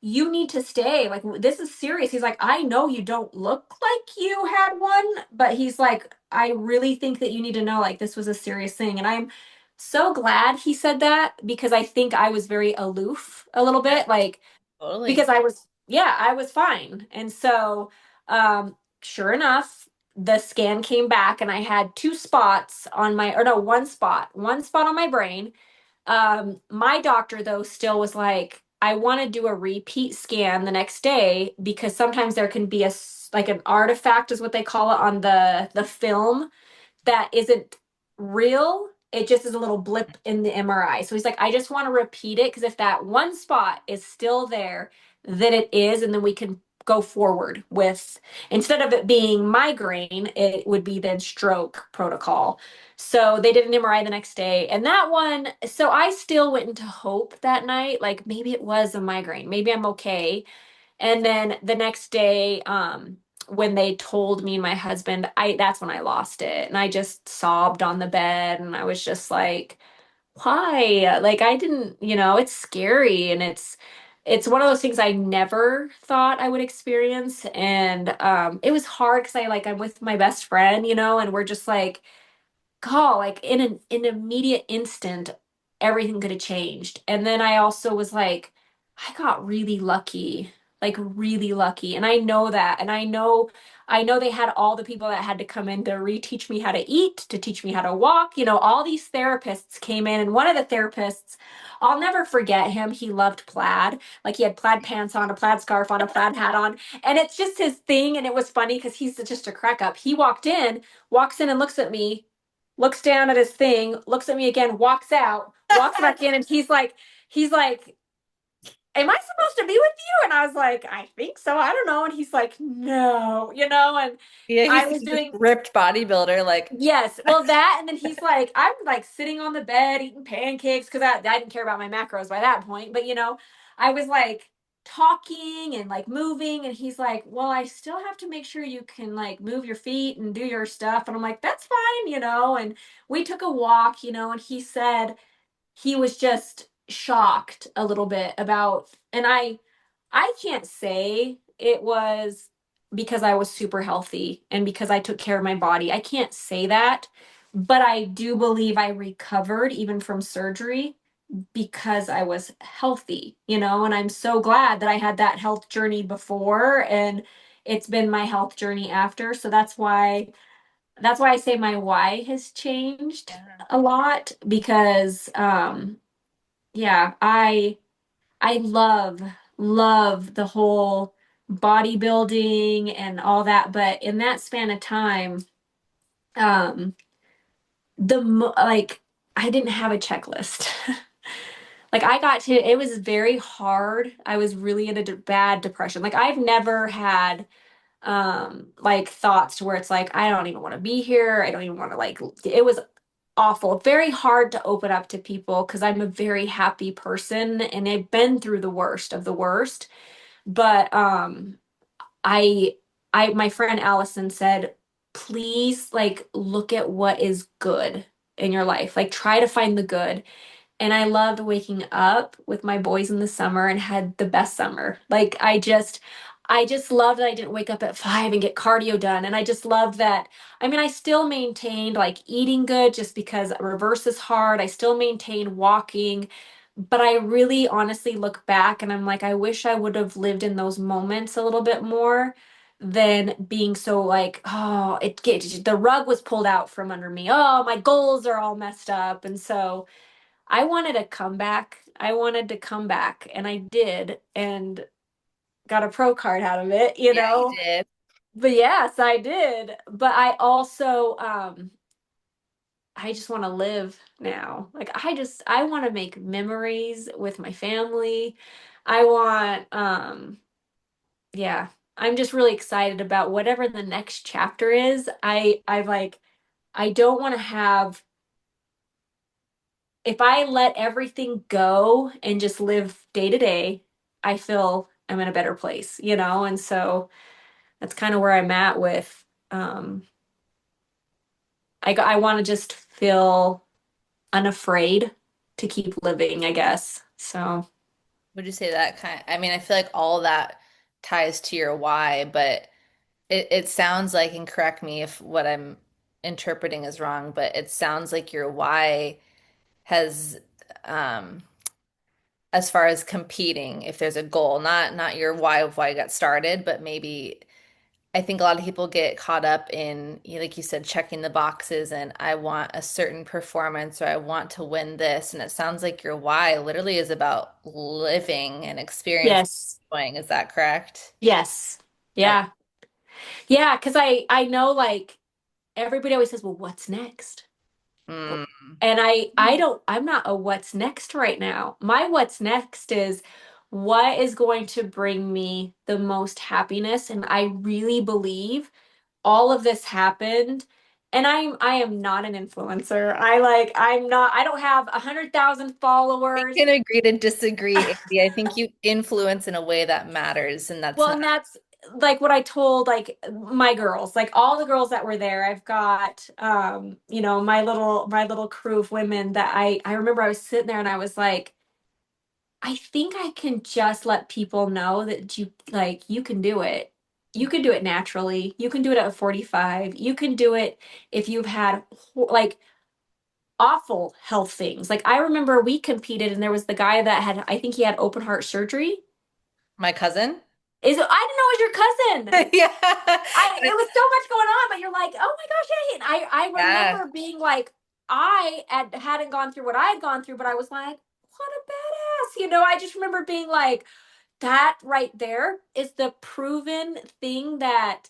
you need to stay. Like this is serious. He's like, I know you don't look like you had one, but he's like, I really think that you need to know like this was a serious thing. And I'm so glad he said that because I think I was very aloof a little bit, like because
totally.
I was fine. And so sure enough, the scan came back and I had two spots on my or no, one spot on my brain. My doctor though still was like, I want to do a repeat scan the next day because sometimes there can be like an artifact is what they call it on the film that isn't real. It just is a little blip in the MRI. So he's like, I just want to repeat it because if that one spot is still there, then it is, and then we can go forward with instead of it being migraine, it would be then stroke protocol. So they did an MRI the next day, and that one, so I still went into hope that night, like maybe it was a migraine, maybe I'm okay. And then the next day, when they told me my husband, I that's when I lost it. And I just sobbed on the bed and I was just like, why? Like I didn't, it's scary and it's one of those things I never thought I would experience. And it was hard because I'm with my best friend, and we're just like call like in an immediate instant everything could have changed. And then I also was like, I got really lucky, like really lucky. And I know that. And I know they had all the people that had to come in to reteach me how to eat, to teach me how to walk. All these therapists came in, and one of the therapists, I'll never forget him. He loved plaid. Like he had plaid pants on, a plaid scarf on, a plaid hat on. And it's just his thing. And it was funny because he's just a crack up. He walks in and looks at me, looks down at his thing, looks at me again, walks out, walks back in, and he's like, am I supposed to be with you? And I was like, I think so. I don't know. And he's like, no, and
Yeah,
I
he's
was
this
doing,
ripped bodybuilder. Like,
yes, well, that. And then he's like, I'm like sitting on the bed eating pancakes because I didn't care about my macros by that point. But, I was like talking and like moving. And he's like, well, I still have to make sure you can like move your feet and do your stuff. And I'm like, that's fine, And we took a walk, and he said, he was just shocked a little bit about, and I can't say it was because I was super healthy and because I took care of my body. I can't say that, but I do believe I recovered even from surgery because I was healthy, and I'm so glad that I had that health journey before and it's been my health journey after. So that's why I say my why has changed
yeah.
a lot because yeah, I love the whole bodybuilding and all that, but in that span of time, um, like I didn't have a checklist. Like it was very hard. I was really in a bad depression. Like I've never had like thoughts to where it's like I don't even want to be here. I don't even want to like it was awful. Very hard to open up to people because I'm a very happy person and I've been through the worst of the worst. But I my friend Allison said, please like look at what is good in your life. Like try to find the good. And I loved waking up with my boys in the summer and had the best summer. Like I just loved that I didn't wake up at 5 and get cardio done. And I just loved that. I mean, I still maintained like eating good just because reverse is hard. I still maintained walking, but I really honestly look back and I'm like, I wish I would have lived in those moments a little bit more than being so like, oh, the rug was pulled out from under me. Oh, my goals are all messed up. And so I wanted a comeback. I wanted to come back, and I did, and got a pro card out of it,
Yeah, you did.
But yes, I did. But I also, I just want to live now. Like I want to make memories with my family. I want yeah, I'm just really excited about whatever the next chapter is. I like I don't want to have if I let everything go and just live day to day, I feel I'm in a better place, you know? And so that's kind of where I'm at with I want to just feel unafraid to keep living, I guess. So,
Would you say that I mean, I feel like all that ties to your why, but it sounds like, and correct me if what I'm interpreting is wrong, but it sounds like your why has, um, as far as competing, if there's a goal, not your why of why you got started, but maybe I think a lot of people get caught up in, like you said, checking the boxes and I want a certain performance or I want to win this. And it sounds like your why literally is about living and experiencing.
yes.
Is that correct?
Yes.
Oh,
Yeah. Yeah, 'cause I know like everybody always says, "Well, what's next?"
mm,
And I'm not a what's next right now. My what's next is what is going to bring me the most happiness. And I really believe all of this happened. And I am not an influencer. I don't have 100,000
we
followers.
can agree to disagree, Andy. I think you influence in a way that matters, and that's
Well,
not
and that's like what I told like my girls, like all the girls that were there. I've got you know, my little crew of women that I remember I was sitting there and I was like, I think I can just let people know that you like you can do it. You can do it naturally. You can do it at 45. You can do it if you've had like awful health things. Like I remember we competed and there was the guy that had I think he had open heart surgery.
my cousin.
Is it, I didn't know it was your cousin.
Yeah.
I it was so much going on, but you're like, oh my gosh, hey. And I
Yeah.
remember being like, hadn't gone through what I had gone through, but I was like, what a badass. You know, I just remember being like, that right there is the proven thing that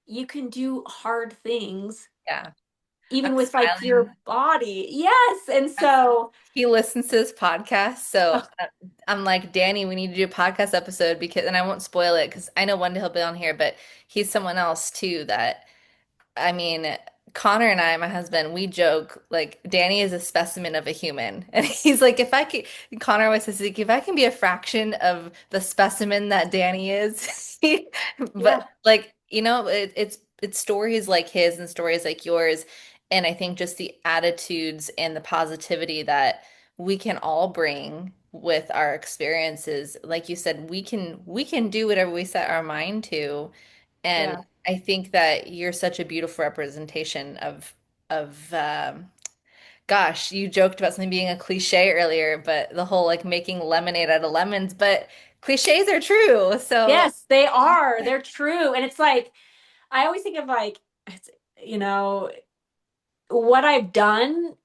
you can do hard things,
Yeah. I'm
even with like
smiling.
your body. Yes. And so,
He listens to this podcast, so
oh,
I'm like, Danny, we need to do a podcast episode because, and I won't spoil it because I know one day he'll be on here, but he's someone else too that I mean, Connor and I, my husband, we joke like Danny is a specimen of a human. And he's like, if I could, Connor always says, like, if I can be a fraction of the specimen that Danny is,
yeah,
but like, it's stories like his and stories like yours. And I think just the attitudes and the positivity that we can all bring with our experiences. Like you said, we can do whatever we set our mind to. And
yeah.
I think that you're such a beautiful representation of gosh, you joked about something being a cliche earlier, but the whole like making lemonade out of lemons, but cliches are true. So
Yes, they are. They're true. And it's like, I always think of like, it's, you know, what I've done,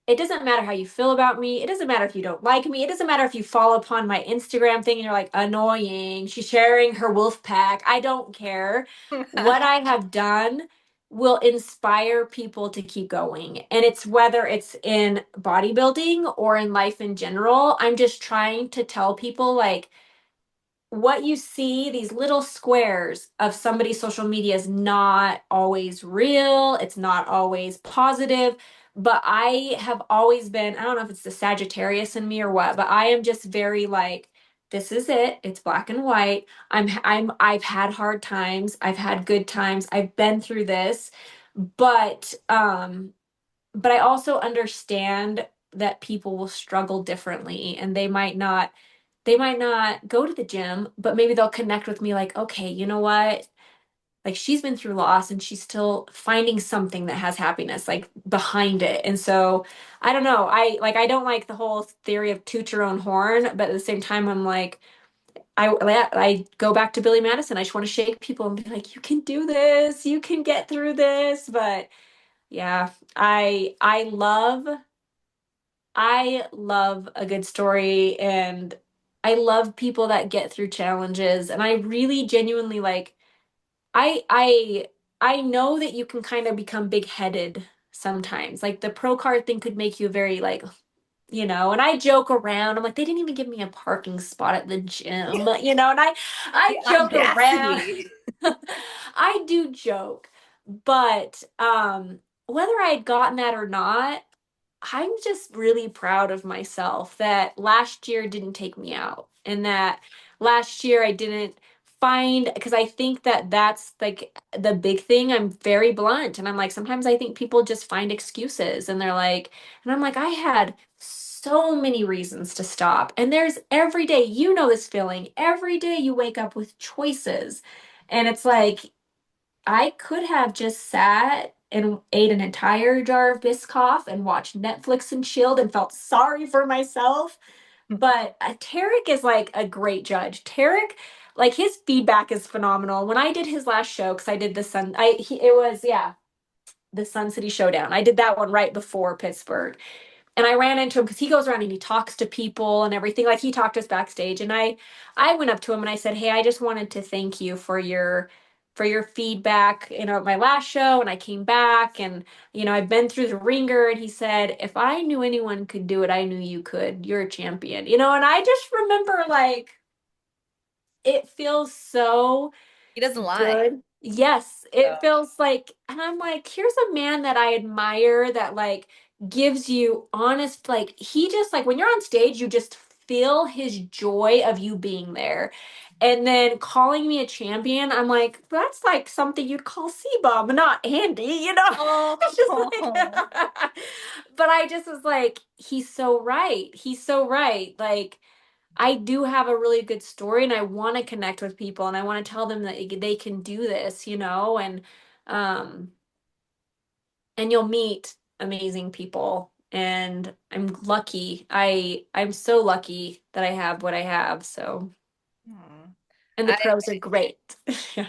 it doesn't matter how you feel about me. It doesn't matter if you don't like me. It doesn't matter if you fall upon my Instagram thing and you're like, annoying. She's sharing her wolf pack. I don't care. What I have done will inspire people to keep going. And it's whether it's in bodybuilding or in life in general. I'm just trying to tell people like, what you see, these little squares of somebody's social media is not always real. It's not always positive. But I have always been, I don't know if it's the Sagittarius in me or what, but I am just very like, this is it. It's black and white. I've had hard times. I've had good times. I've been through this. But but I also understand that people will struggle differently and they might not go to the gym, but maybe they'll connect with me like, okay, you know what? Like she's been through loss and she's still finding something that has happiness like behind it. And so I don't know. I don't like the whole theory of toot your own horn, but at the same time I'm like I go back to Billy Madison. I just want to shake people and be like, you can do this. You can get through this. But yeah, I love a good story and I love people that get through challenges and I really genuinely like I I I know that you can kind of become big-headed sometimes. Like the pro card thing could make you very like, and I joke around. I'm like, they didn't even give me a parking spot at the gym, and I
The
joke around.
audacity.
I do joke, but whether I had gotten that or not, I'm just really proud of myself that last year didn't take me out and that last year I didn't find, because I think that that's like the big thing. I'm very blunt and I'm like, sometimes I think people just find excuses and they're like, and I'm like, I had so many reasons to stop. And there's every day, this feeling, every day you wake up with choices. And it's like, I could have just sat and ate an entire jar of Biscoff and watched Netflix and chilled and felt sorry for myself. But Tarek is like a great judge. Tarek, like his feedback is phenomenal. When I did his last show, because I did the Sun, it was the Sun City Showdown. I did that one right before Pittsburgh, and I ran into him because he goes around and he talks to people and everything. Like he talked to us backstage, and I went up to him and I said, "Hey, I just wanted to thank you for your feedback, at my last show." And I came back and I've been through the ringer. And he said, "If I knew anyone could do it, I knew you could. You're a champion." And I just remember like it feels so
He doesn't lie.
good. Yes, it
So,
feels like, and I'm like, here's a man that I admire that like gives you honest, like he just like when you're on stage, you just feel his joy of you being there. And then calling me a champion, I'm like, that's like something you'd call Sebum, not Andy. It's just like,
oh,
but I just was like, he's so right. He's so right. Like, I do have a really good story and I want to connect with people and I want to tell them that they can do this, um and you'll meet amazing people and I'm lucky. I'm so lucky that I have what I have, so
hmm.
and the
I
pros are great.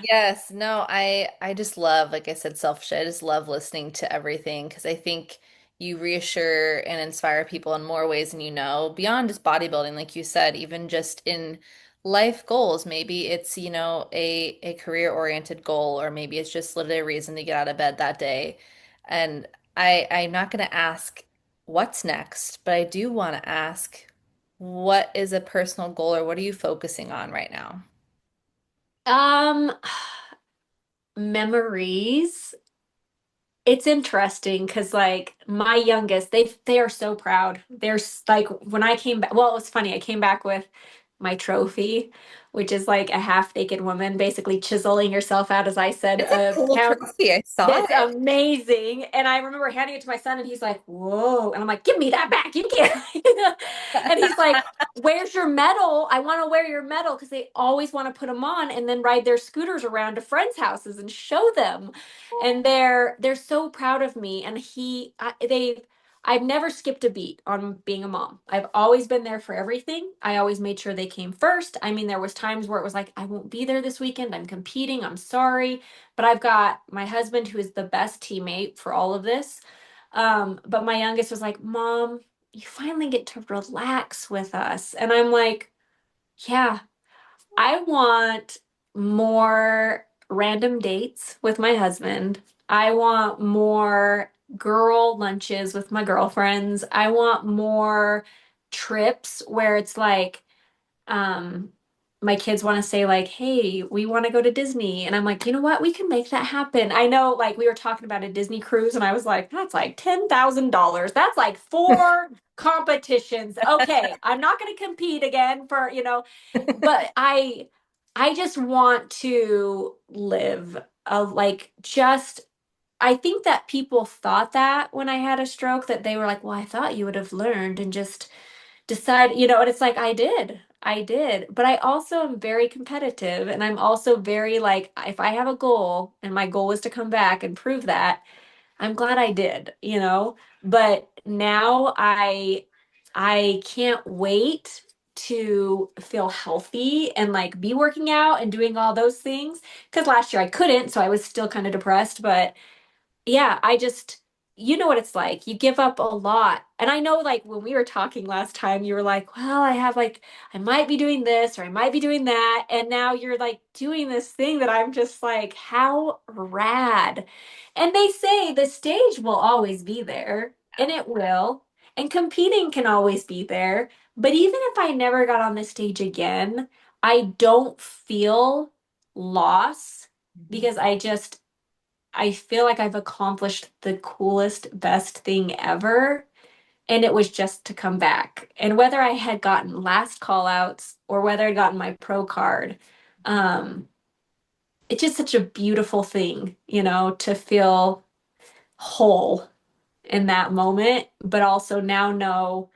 Yes, no, I just love, like I said, selfish. I just love listening to everything because I think you reassure and inspire people in more ways than you know, beyond just bodybuilding, like you said, even just in life goals. Maybe it's, a career-oriented goal, or maybe it's just literally a reason to get out of bed that day. And I'm not going to ask what's next, but I do want to ask, what is a personal goal or what are you focusing on right now?
um Memories. It's interesting because like my youngest, they are so proud. Like when I came back, well, it was funny. I came back with my trophy, which is like a half naked woman basically chiseling herself out, as I said,
It's a cool
pound.
trophy. I saw
It's
it.
amazing. And I remember handing it to my son and he's like, "Whoa." And I'm like, "Give me that back. You can't." And he's like, "Where's your medal? I want to wear your medal." Because they always want to put them on and then ride their scooters around to friends' houses and show them. And they're so proud of me. And I've never skipped a beat on being a mom. I've always been there for everything. I always made sure they came first. I mean, there was times where it was like, "I won't be there this weekend. I'm competing. I'm sorry." But I've got my husband who is the best teammate for all of this. But my youngest was like, "Mom, you finally get to relax with us." And I'm like, "Yeah, I want more random dates with my husband. I want more girl lunches with my girlfriends. I want more trips where it's like, um my kids want to say like, "Hey, we want to go to Disney." And I'm like, "You know what? We can make that happen." I know like we were talking about a Disney cruise and I was like, "That's like $10,000. That's like four competitions." Okay, I'm not going to compete again but I just want to live a like just I think that people thought that when I had a stroke that they were like, "Well, I thought you would have learned and just decide," and it's like I did. But I also am very competitive and I'm also very like if I have a goal and my goal is to come back and prove that, I'm glad I did. But now I can't wait to feel healthy and like be working out and doing all those things because last year I couldn't, so I was still kind of depressed, but yeah, I just you know what it's like. You give up a lot. And I know like when we were talking last time, you were like, well, I have like, I might be doing this or I might be doing that. And now you're like doing this thing that I'm just like, how rad. And they say the stage will always be there, and it will. And competing can always be there. But even if I never got on the stage again, I don't feel loss
Mhm.
because I feel like I've accomplished the coolest, best thing ever. And it was just to come back. And whether I had gotten last call outs or whether I'd gotten my pro card, um, it's just such a beautiful thing, to feel whole in that moment, but also now know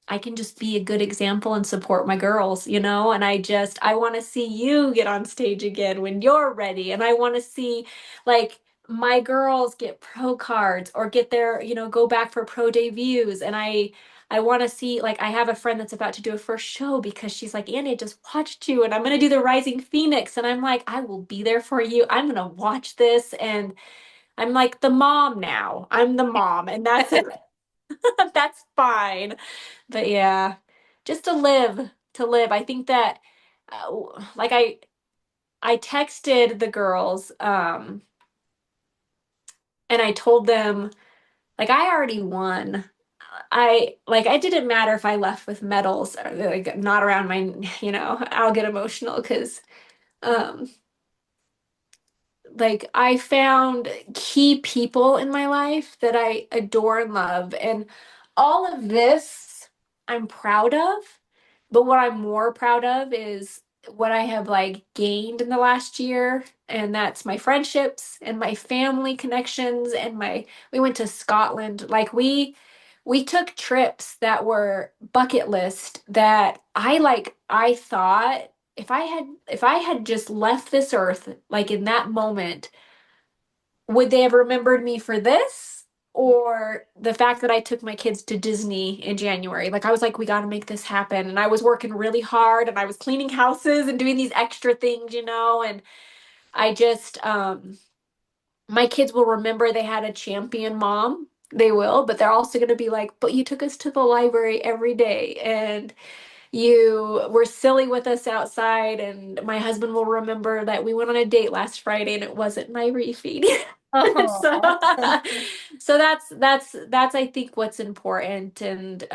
I can just be a good example and support my girls, and I want to see you get on stage again when you're ready. And I want to see like my girls get pro cards or get their, go back for pro debuts. And I want to see, like, I have a friend that's about to do a first show because she's like, Annie, I just watched you and I'm going to do the Rising Phoenix. And I'm like, I will be there for you. I'm going to watch this. And I'm like the mom now. I'm the mom, and that's that's fine. But yeah, just to live. I think that, like I texted the girls, and I told them like I already won. I didn't matter if I left with medals or like not around my, I'll get emotional because um like I found key people in my life that I adore and love. And all of this I'm proud of. But what I'm more proud of is what I have like gained in the last year. And that's my friendships and my family connections and we went to Scotland. Like we took trips that were bucket list that I thought if I had just left this earth like in that moment, would they have remembered me for this or the fact that I took my kids to Disney in January? Like I was like, we got to make this happen. And I was working really hard and I was cleaning houses and doing these extra things, and I just my kids will remember they had a champion mom. They will, but they're also going to be like, but you took us to the library every day and you were silly with us outside. And my husband will remember that we went on a date last Friday and it wasn't my refeed. So,
Oh,
so that's I think what's important. And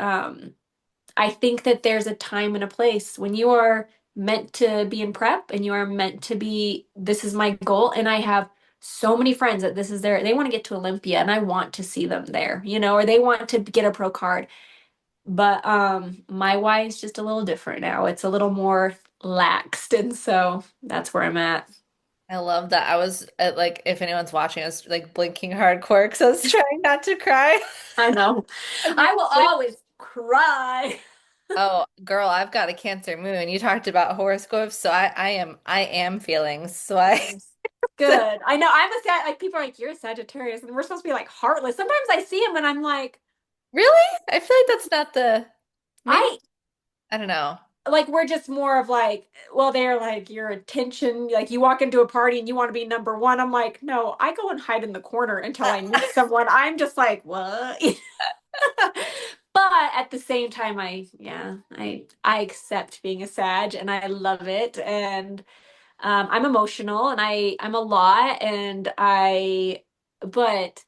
I think that there's a time and a place when you are meant to be in prep and you are meant to be, this is my goal. And I have so many friends that they want to get to Olympia and I want to see them there, or they want to get a pro card. But my why is just a little different now. It's a little more laxed. And so that's where I'm at.
I love that. I was like, if anyone's watching, I was like blinking hardcore because I was trying not to cry.
I know.
And you
I will
like,
always cry.
oh, girl, I've got a Cancer moon. You talked about horoscopes, so I am feelings. So I
Nice. Good. I know. I'm a Sag. Like people are like, you're a Sagittarius, and we're supposed to be like heartless. Sometimes I see him and I'm like,
really, I feel like that's not the maybe
I
I don't know.
like we're just more of like, well, they're like your attention. Like you walk into a party and you want to be number one. I'm like, no, I go and hide in the corner until I meet someone. I'm just like, what? But at the same time, I accept being a Sag and I love it. And I'm emotional and I'm a lot and but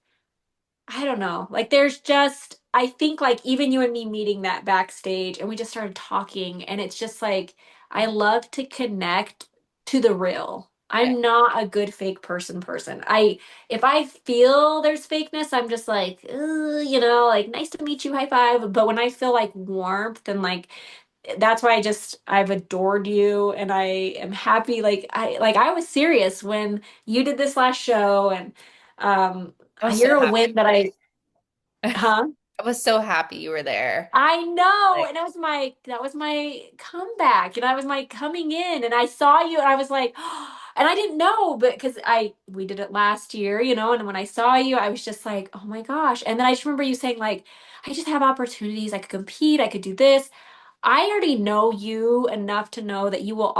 I don't know. Like there's just I think like even you and me meeting that backstage and we just started talking and it's just like I love to connect to the real.
Yeah.
I'm not a good fake person. I if I feel there's fakeness, I'm just like, like nice to meet you, high five. But when I feel like warmth and like that's why I've adored you and I am happy I was serious when you did this last show and um
I was so
you're a
happy.
win that I huh
I was so happy you were there.
I know,
Like,
and that was my comeback, and I was my coming in, and I saw you, and I was like, and I didn't know, but because I we did it last year, and when I saw you, I was just like, oh my gosh, and then I just remember you saying like, I just have opportunities, I could compete, I could do this. I already know you enough to know that you will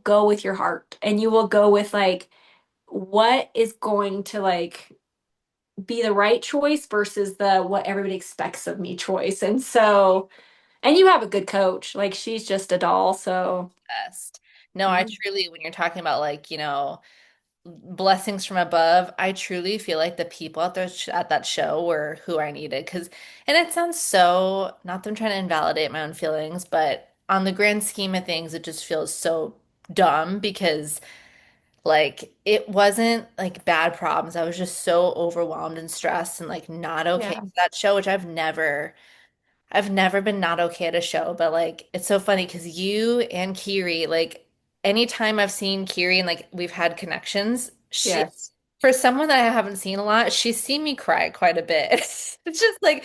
go with your heart, and you will go with like what is going to like be the right choice versus the what everybody expects of me choice. And so, and you have a good coach. Like she's just a doll. So,
Best. No, I
yeah.
truly, when you're talking about like, blessings from above, I truly feel like the people out there at that show were who I needed. Because, and it sounds so, not that I'm trying to invalidate my own feelings, but on the grand scheme of things, it just feels so dumb because like it wasn't like bad problems. I was just so overwhelmed and stressed and like not okay
Yeah.
for that show, which I've never been not okay at a show, but like it's so funny because you and Kiri, like anytime I've seen Kiri and like we've had connections, she
Yes.
for someone that I haven't seen a lot, she's seen me cry quite a bit. It's just like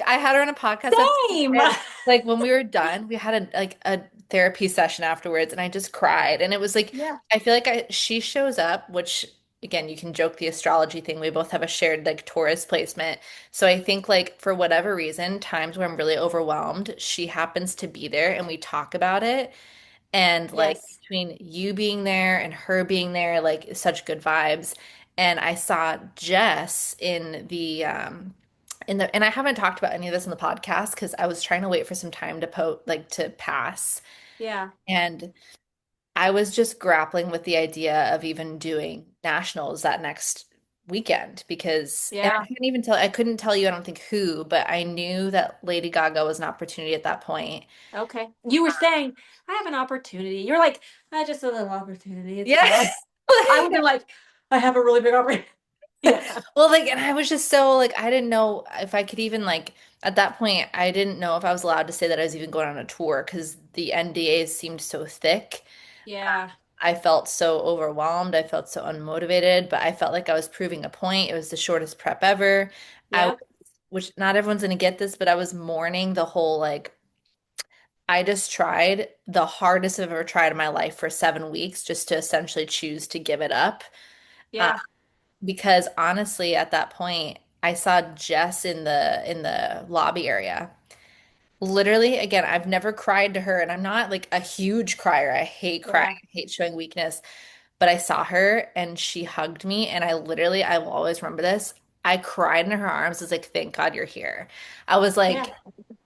I had her on a podcast episode
Same.
and like when we were done, we had a therapy session afterwards and I just cried. And it was like
Yeah.
I feel like she shows up, which again, you can joke the astrology thing. We both have a shared like Taurus placement. So I think like for whatever reason, times where I'm really overwhelmed, she happens to be there and we talk about it. And like
Yes.
between you being there and her being there, like such good vibes. And I saw Jess in the and I haven't talked about any of this in the podcast because I was trying to wait for some time to to pass.
Yeah.
And I was just grappling with the idea of even doing nationals that next weekend because, and
Yeah.
I couldn't tell you, I don't think who, but I knew that Lady Gaga was an opportunity at that point.
Okay. You were saying, I have an opportunity. You're like, just a little opportunity. It's
Yeah.
fine. I would be like, I have a really big opportunity. Yeah.
Well, like, and I was just so like, I didn't know if I could even like, at that point, I didn't know if I was allowed to say that I was even going on a tour because the NDAs seemed so thick.
Yeah.
I felt so overwhelmed. I felt so unmotivated, but I felt like I was proving a point. It was the shortest prep ever. I,
Yep.
which not everyone's gonna get this, but I was mourning the whole like, I just tried the hardest I've ever tried in my life for 7 weeks just to essentially choose to give it up. Uh,
Yeah.
because honestly, at that point, I saw Jess in the lobby area. Literally, again, I've never cried to her, and I'm not like a huge crier. I hate crying,
Yeah.
I hate showing weakness. But I saw her and she hugged me, and I will always remember this. I cried in her arms. I was like, thank God you're here. I was
Yeah.
like,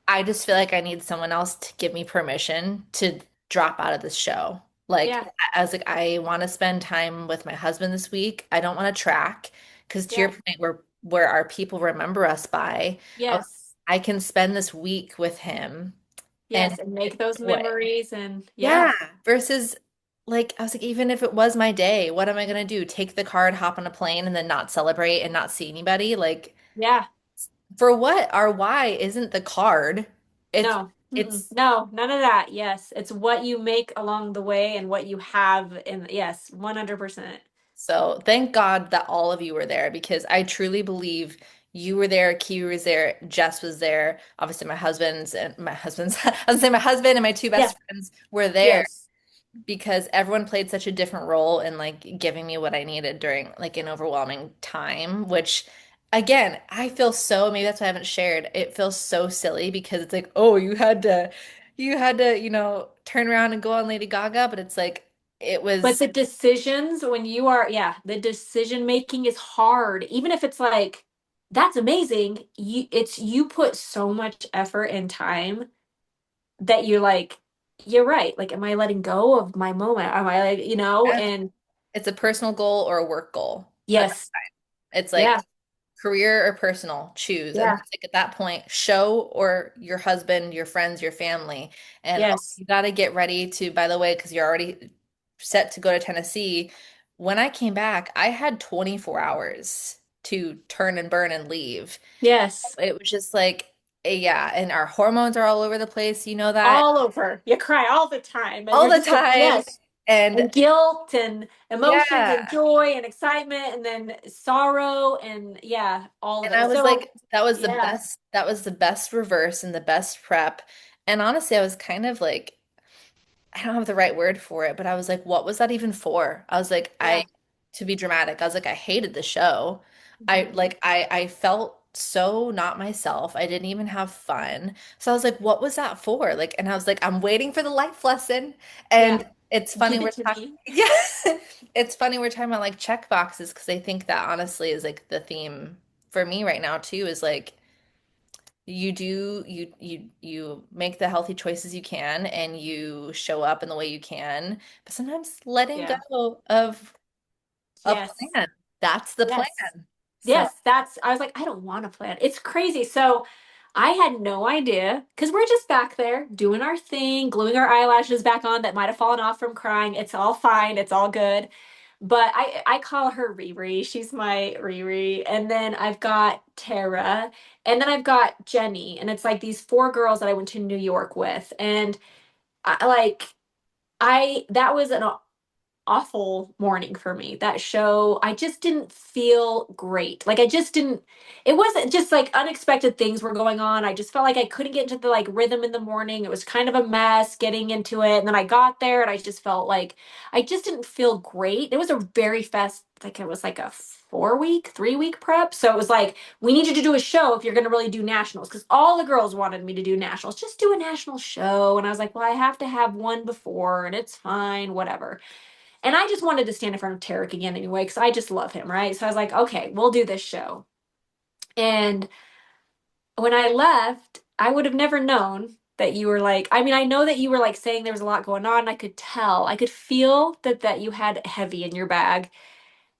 I just feel like I need someone else to give me permission to drop out of this show. Like,
Yeah.
I was like, I want to spend time with my husband this week. I don't want to track because to your
Yeah.
point, where our people remember us by, I was,
Yes.
I can spend this week with him and
Yes. And make those
enjoy.
memories and yeah.
Yeah, versus like I was like, even if it was my day, what am I gonna do? Take the card, hop on a plane, and then not celebrate and not see anybody? Like,
Yeah.
for what? Our why isn't the card. It's
No. Mm-mm.
it's
No, none of that. Yes. It's what you make along the way and what you have in yes, 100%.
so thank God that all of you were there because I truly believe you were there, Kiwi was there, Jess was there. Obviously, my husband's I was gonna say my husband and my two
Yeah.
best friends were there
Yes.
because everyone played such a different role in like giving me what I needed during like an overwhelming time, which again, I feel so maybe that's why I haven't shared. It feels so silly because it's like, oh, you had to, turn around and go on Lady Gaga, but it's like it
But
was
the decisions when you are, yeah, the decision making is hard. Even if it's like, that's amazing. You put so much effort and time that you're like, you're right. Like, am I letting go of my moment? Am I like, and
it's a personal goal or a work goal.
yes,
It's like
yeah,
career or personal, choose. And
yeah,
it's like at that point, show or your husband, your friends, your family. And
yes,
you got to get ready to, by the way, because you're already set to go to Tennessee. When I came back, I had 24 hours to turn and burn and leave.
yes.
It was just like, yeah, and our hormones are all over the place. You know that
All over. You cry all the time. And
all
you're
the
just like,
time.
yes.
And
And guilt and emotions and
yeah.
joy and excitement and then sorrow and yeah, all of
And I
it.
was
So,
like, that was the
yeah.
best, that was the best reverse and the best prep. And honestly, I was kind of like, I don't have the right word for it, but I was like, what was that even for? I was like,
Yeah.
to be dramatic, I was like, I hated the show. I
Mhm.
like, I felt so not myself. I didn't even have fun. So I was like, what was that for? Like, and I was like, I'm waiting for the life lesson.
Yeah.
And it's funny
Give
we're
it to
talking,
me.
yeah, it's funny we're talking about like check boxes because I think that honestly is like the theme for me right now too, is like you make the healthy choices you can and you show up in the way you can, but sometimes letting
Yeah.
go of a
Yes.
plan. That's the plan.
Yes.
So,
Yes, I was like, I don't want to plan. It's crazy. So I had no idea because we're just back there doing our thing, gluing our eyelashes back on that might have fallen off from crying. It's all fine. It's all good. But I call her Riri. She's my Riri. And then I've got Tara. And then I've got Jenny. And it's like these four girls that I went to New York with. And I like I that was an awful morning for me. That show, I just didn't feel great. Like I just didn't, it wasn't just like unexpected things were going on. I just felt like I couldn't get into the like rhythm in the morning. It was kind of a mess getting into it. And then I got there and I just felt like I just didn't feel great. It was a very fast, like it was like a 4 week, 3 week prep. So it was like, we need you to do a show if you're going to really do nationals. Because all the girls wanted me to do nationals. Just do a national show. And I was like, well, I have to have one before and it's fine, whatever. And I just wanted to stand in front of Tarek again anyway, because I just love him, right? So I was like, okay, we'll do this show. And when I left, I would have never known that you were like, I mean, I know that you were like saying there was a lot going on. I could tell, I could feel that you had heavy in your bag.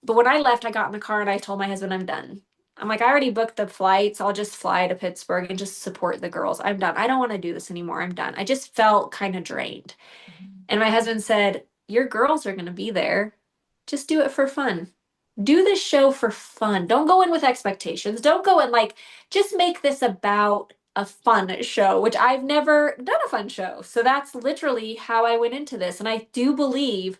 But when I left, I got in the car and I told my husband, I'm done. I'm like, I already booked the flights. I'll just fly to Pittsburgh and just support the girls. I'm done. I don't want to do this anymore. I'm done. I just felt kind of drained. And my husband said, your girls are going to be there. Just do it for fun. Do this show for fun. Don't go in with expectations. Don't go in like, just make this about a fun show, which I've never done a fun show. So that's literally how I went into this. And I do believe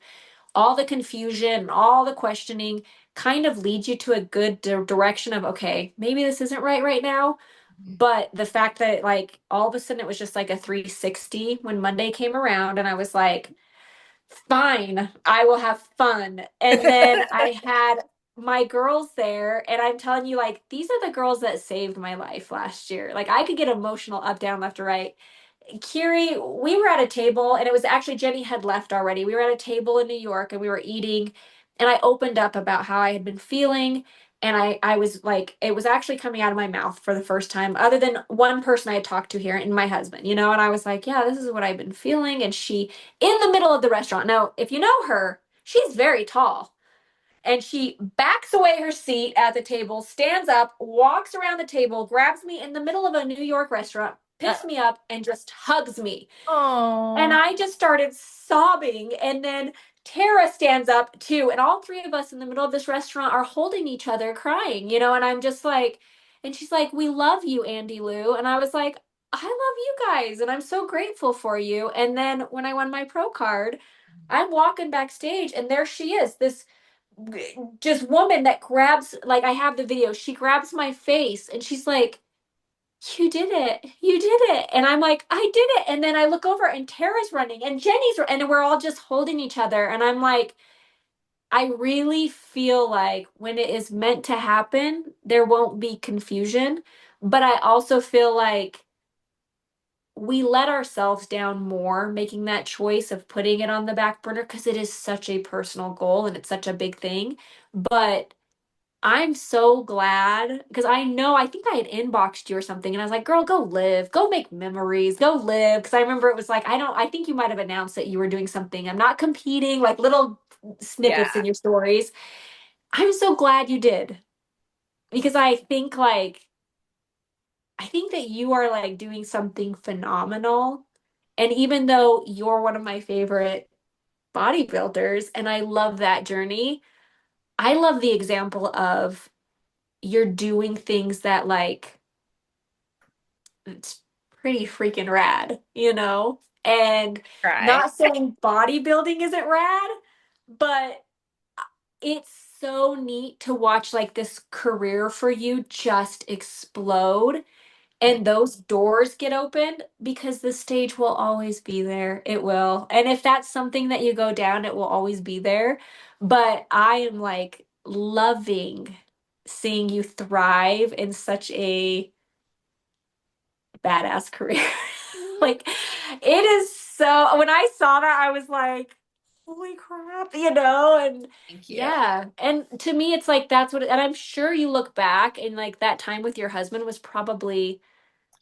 all the confusion and all the questioning kind of leads you to a good direction of, okay, maybe this isn't right now. But the fact that like all of a sudden it was just like a 360 when Monday came around and I was like, fine, I will have fun. And then I had my girls there, and I'm telling you, like, these are the girls that saved my life last year. Like, I could get emotional up, down, left, or right. Kiri, we were at a table, and it was actually Jenny had left already. We were at a table in New York and we were eating, and I opened up about how I had been feeling. And I was like, it was actually coming out of my mouth for the first time, other than one person I had talked to here and my husband, and I was like, yeah, this is what I've been feeling. And she, in the middle of the restaurant, now, if you know her, she's very tall. And she backs away her seat at the table, stands up, walks around the table, grabs me in the middle of a New York restaurant, picks me up, and just hugs me. And
oh,
I just started sobbing. And then Tara stands up too. And all three of us in the middle of this restaurant are holding each other, crying. And I'm just like, and she's like, we love you, Andy Lou. And I was like, I love you guys. And I'm so grateful for you. And then when I won my pro card, I'm walking backstage and there she is, this just woman that grabs, like, I have the video. She grabs my face and she's like, you did it. You did it. And I'm like, I did it. And then I look over and Tara's running and and we're all just holding each other. And I'm like, I really feel like when it is meant to happen, there won't be confusion. But I also feel like we let ourselves down more making that choice of putting it on the back burner because it is such a personal goal and it's such a big thing. But I'm so glad because I think I had inboxed you or something, and I was like, girl, go live, go make memories, go live. Because I remember it was like, I think you might have announced that you were doing something. I'm not competing, like little
yeah.
snippets in your stories. I'm so glad you did because I think that you are like doing something phenomenal. And even though you're one of my favorite bodybuilders and I love that journey, I love the example of you're doing things that like it's pretty freaking rad. And
Cry.
not saying bodybuilding isn't rad, but it's so neat to watch like this career for you just explode and those doors get opened because the stage will always be there. It will. And if that's something that you go down, it will always be there. But I am like loving seeing you thrive in such a badass career. Like it is so when I saw that I was like, holy crap, and
Thank you.
yeah. And to me it's like that's what and I'm sure you look back and like that time with your husband was probably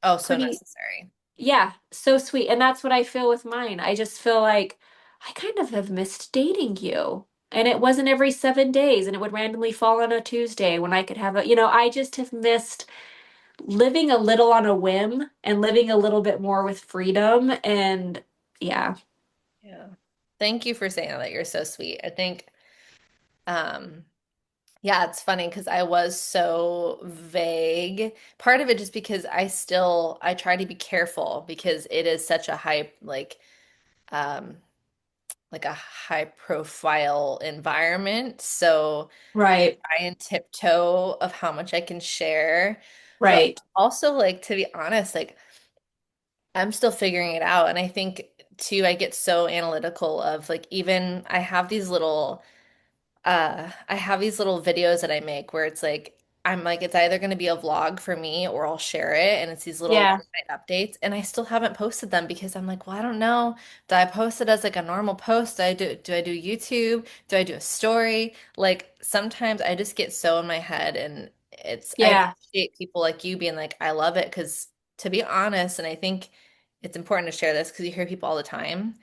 Oh, so
pretty
necessary.
yeah, so sweet. And that's what I feel with mine. I just feel like I kind of have missed dating you. And it wasn't every 7 days and it would randomly fall on a Tuesday when I could have I just have missed living a little on a whim and living a little bit more with freedom. And yeah,
Yeah. Thank you for saying that. You're so sweet. I think, um, yeah, it's funny because I was so vague. Part of it just because I try to be careful because it is such a high, um, like a high profile environment. So I
right,
try and tiptoe of how much I can share. But
right.
also, like, to be honest, like, I'm still figuring it out. And I think too, I get so analytical of like even I have these little videos that I make where it's like I'm like it's either going to be a vlog for me or I'll share it and it's these little
Yeah,
late night updates and I still haven't posted them because I'm like, well, I don't know. Do I post it as like a normal post? Do I do YouTube? Do I do a story? Like sometimes I just get so in my head and I
yeah,
appreciate people like you being like, I love it because to be honest, and I think it's important to share this because you hear people all the time.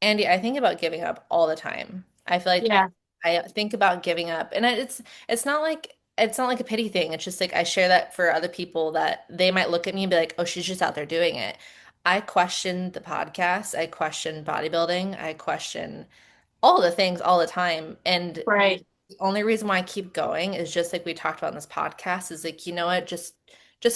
Andy, I think about giving up all the time. I feel like
yeah,
I think about giving up, and it's not like a pity thing. It's just like I share that for other people that they might look at me and be like, "Oh, she's just out there doing it." I question the podcast. I question bodybuilding. I question all the things all the time, and
right.
the only reason why I keep going is just like we talked about in this podcast is like, you know what, just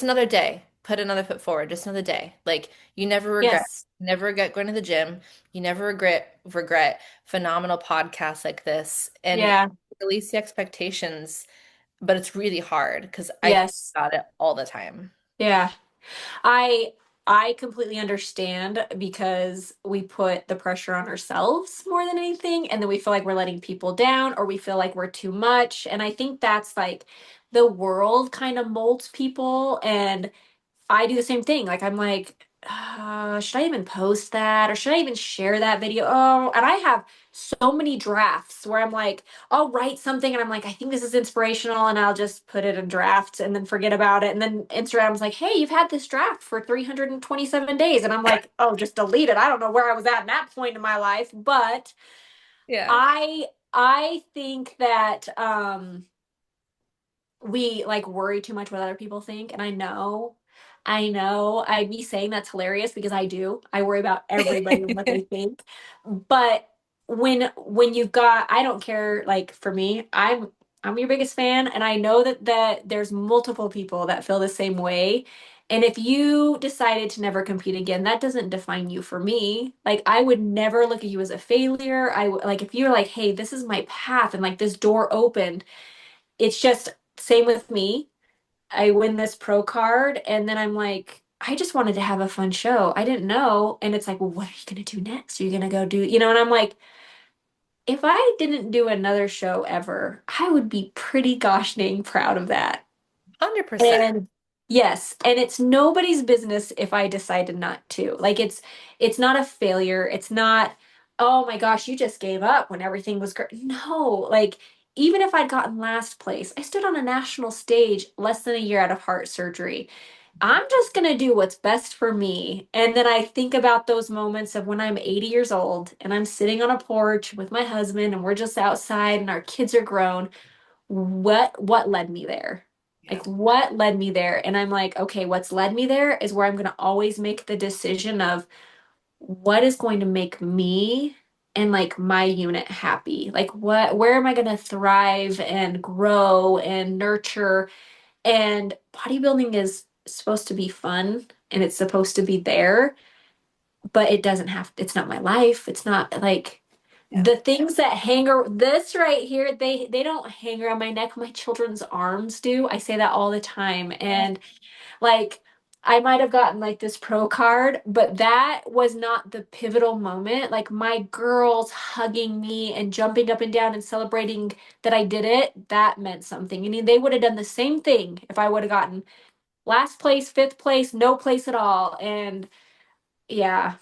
another day. Put another foot forward, just another day. Like you
Yes,
never regret going to the gym. You never regret phenomenal podcasts like this and
yeah,
release the expectations, but it's really hard because I think
yes,
about it all the time.
yeah. I I completely understand because we put the pressure on ourselves more than anything, and then we feel like we're letting people down or we feel like we're too much. And I think that's like the world kind of molds people and I do the same thing. Like I'm like, should I even post that or should I even share that video? Oh, and I have so many drafts where I'm like, I'll write something and I'm like, I think this is inspirational and I'll just put it in drafts and then forget about it. And then Instagram's like, hey, you've had this draft for 327 days. And I'm like, oh, just delete it. I don't know where I was at that point in my life, but
Yeah.
I think that we like worry too much what other people think. And I know I'd be saying that's hilarious because I do. I worry about everybody and what they think. But when you've got, I don't care, like for me, I'm your biggest fan and I know that there's multiple people that feel the same way. And if you decided to never compete again, that doesn't define you for me. Like I would never look at you as a failure. Like if you're like, "Hey, this is my path and like this door opened." It's just same with me. I win this pro card and then I'm like, I just wanted to have a fun show. I didn't know. And it's like, well, what are you going to do next? Are you going to go do, and I'm like, if I didn't do another show ever, I would be pretty gosh dang proud of that.
100%.
And yes, and it's nobody's business if I decided not to. Like it's not a failure. It's not, oh my gosh, you just gave up when everything was great. No, like even if I'd gotten last place, I stood on a national stage less than a year out of heart surgery. I'm just gonna do what's best for me. And then I think about those moments of when I'm 80 years old and I'm sitting on a porch with my husband and we're just outside and our kids are grown what led me there?
Yeah.
Like what led me there? And I'm like, okay, what's led me there is where I'm going to always make the decision of what is going to make me and like my unit happy. Like where am I going to thrive and grow and nurture? And bodybuilding is supposed to be fun and it's supposed to be there, but it doesn't have it's not my life. It's not like
Yeah.
the things that this right here, they don't hang around my neck. My children's arms do. I say that all the time. And like I might have gotten like this pro card, but that was not the pivotal moment. Like my girls hugging me and jumping up and down and celebrating that I did it, that meant something. I mean, they would have done the same thing if I would have gotten last place, fifth place, no place at all. And yeah,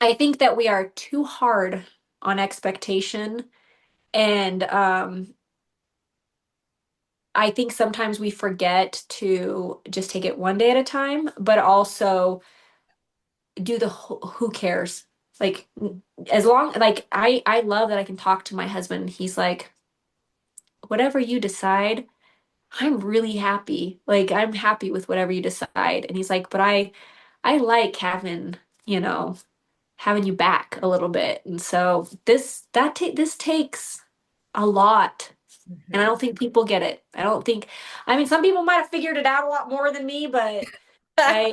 I think that we are too hard on expectation. And I think sometimes we forget to just take it one day at a time, but also do the who cares? Like as long like I love that I can talk to my husband. He's like, whatever you decide, I'm really happy. Like I'm happy with whatever you decide. And he's like, but I like having, you know, having you back a little bit. And so this takes a lot. And I
Mhm.
don't think people get it. I mean, some people might have figured it out a lot more than me, but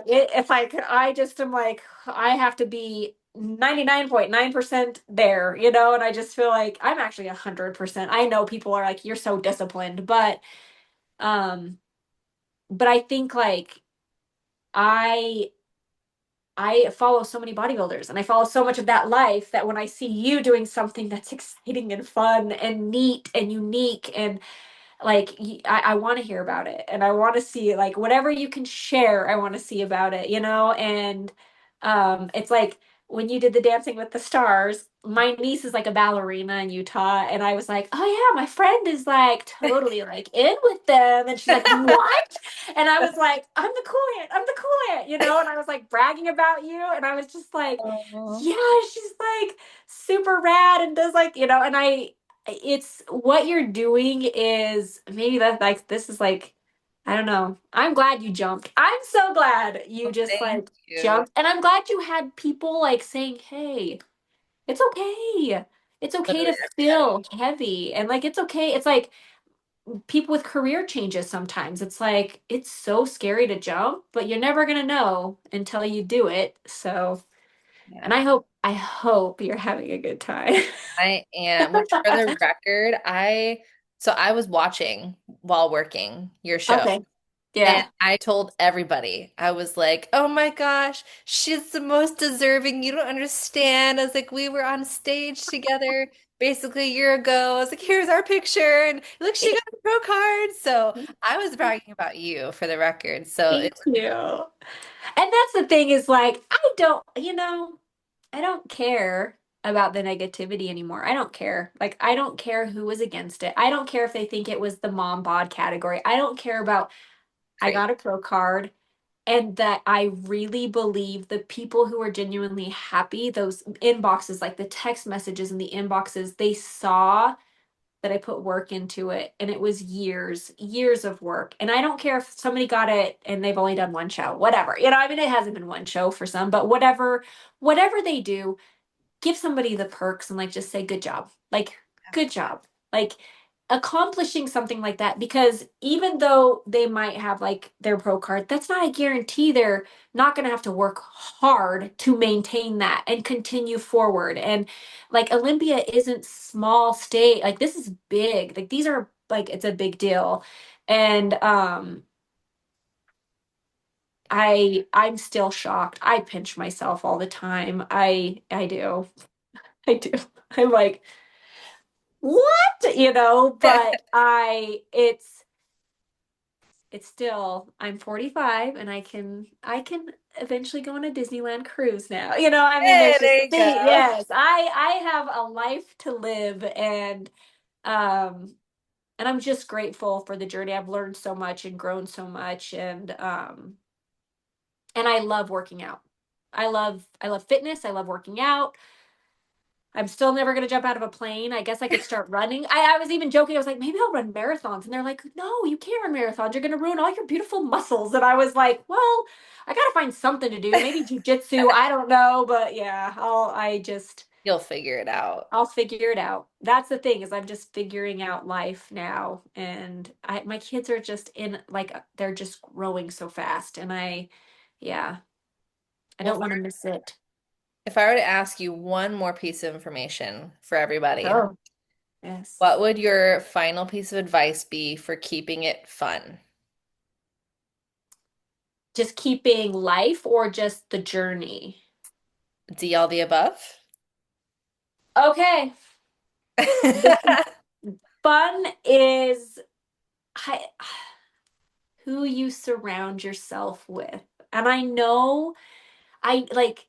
if I could, I just am like, I have to be 99.9% there, and I just feel like I'm actually 100%. I know people are like, you're so disciplined, um, but I think like I, I follow so many bodybuilders and I follow so much of that life that when I see you doing something that's exciting and fun and neat and unique and like I want to hear about it and I want to see like whatever you can share. I want to see about it, and it's like when you did the Dancing with the Stars, my niece is like a ballerina in Utah, and I was like, oh yeah, my friend is like totally like in with them, and she's like, what? And I was like, I'm the cool aunt, and I was like bragging about you, and I was just like,
Oh,
yeah, she's like super rad and does like, and it's what you're doing is maybe that like this is like I don't know. I'm glad you jumped. I'm so glad you just
thank
like
you.
jumped. And I'm glad you had people like saying, "Hey, it's okay. It's okay
Literally
to
everybody.
feel heavy." And like it's okay. It's like people with career changes sometimes. It's like it's so scary to jump, but you're never going to know until you do it. So, and
Yeah.
I hope you're having a good time.
I am, which for the record, I was watching while working your show.
Okay.
And
Yeah.
I told everybody, I was like, oh my gosh, she's the most deserving. You don't understand. I was like, we were on stage together basically a year ago. I was like, here's our picture. And look, she got a pro card. So I was bragging about you for the record. So
Thank you. And that's the thing is like, I don't care about the negativity anymore. I don't care. Like, I don't care who was against it. I don't care if they think it was the mom bod category. I don't care about, I
great.
got a pro card and that I really believe the people who are genuinely happy, those inboxes, like the text messages and the inboxes, they saw that I put work into it and it was years of work. And I don't care if somebody got it and they've only done one show, whatever. I mean it hasn't been one show for some, but whatever they do, give somebody the perks and like just say good job. Like good job. Like accomplishing something like that because even though they might have like their pro card, that's not a guarantee they're not going to have to work hard to maintain that and continue forward. And like Olympia isn't small state. Like this is big. Like these are like it's a big deal. And I'm still shocked. I pinch myself all the time. I do. I do. I'm like, what? But it's still I'm 45 and I can eventually go on a Disneyland cruise now. I mean
Hey,
there's just
there
the
you go.
thing. Yes, I have a life to live um and I'm just grateful for the journey. I've learned so much and grown so much and I love working out. I love fitness. I love working out. I'm still never going to jump out of a plane. I guess I could start running. I was even joking. I was like, maybe I'll run marathons. And they're like, no, you can't run marathons. You're going to ruin all your beautiful muscles. And I was like, well, I got to find something to do. Maybe jujitsu. I don't know. But yeah,
You'll figure it out.
I'll figure it out. That's the thing is I'm just figuring out life now. And my kids are just in like, they're just growing so fast. And yeah, I
Well,
don't want to miss it.
if I were to ask you one more piece of information for everybody,
Oh, yes.
what would your final piece of advice be for keeping it fun?
Just keeping life or just the journey?
D, all the above.
Okay. The fun is hi- who you surround yourself with. And I like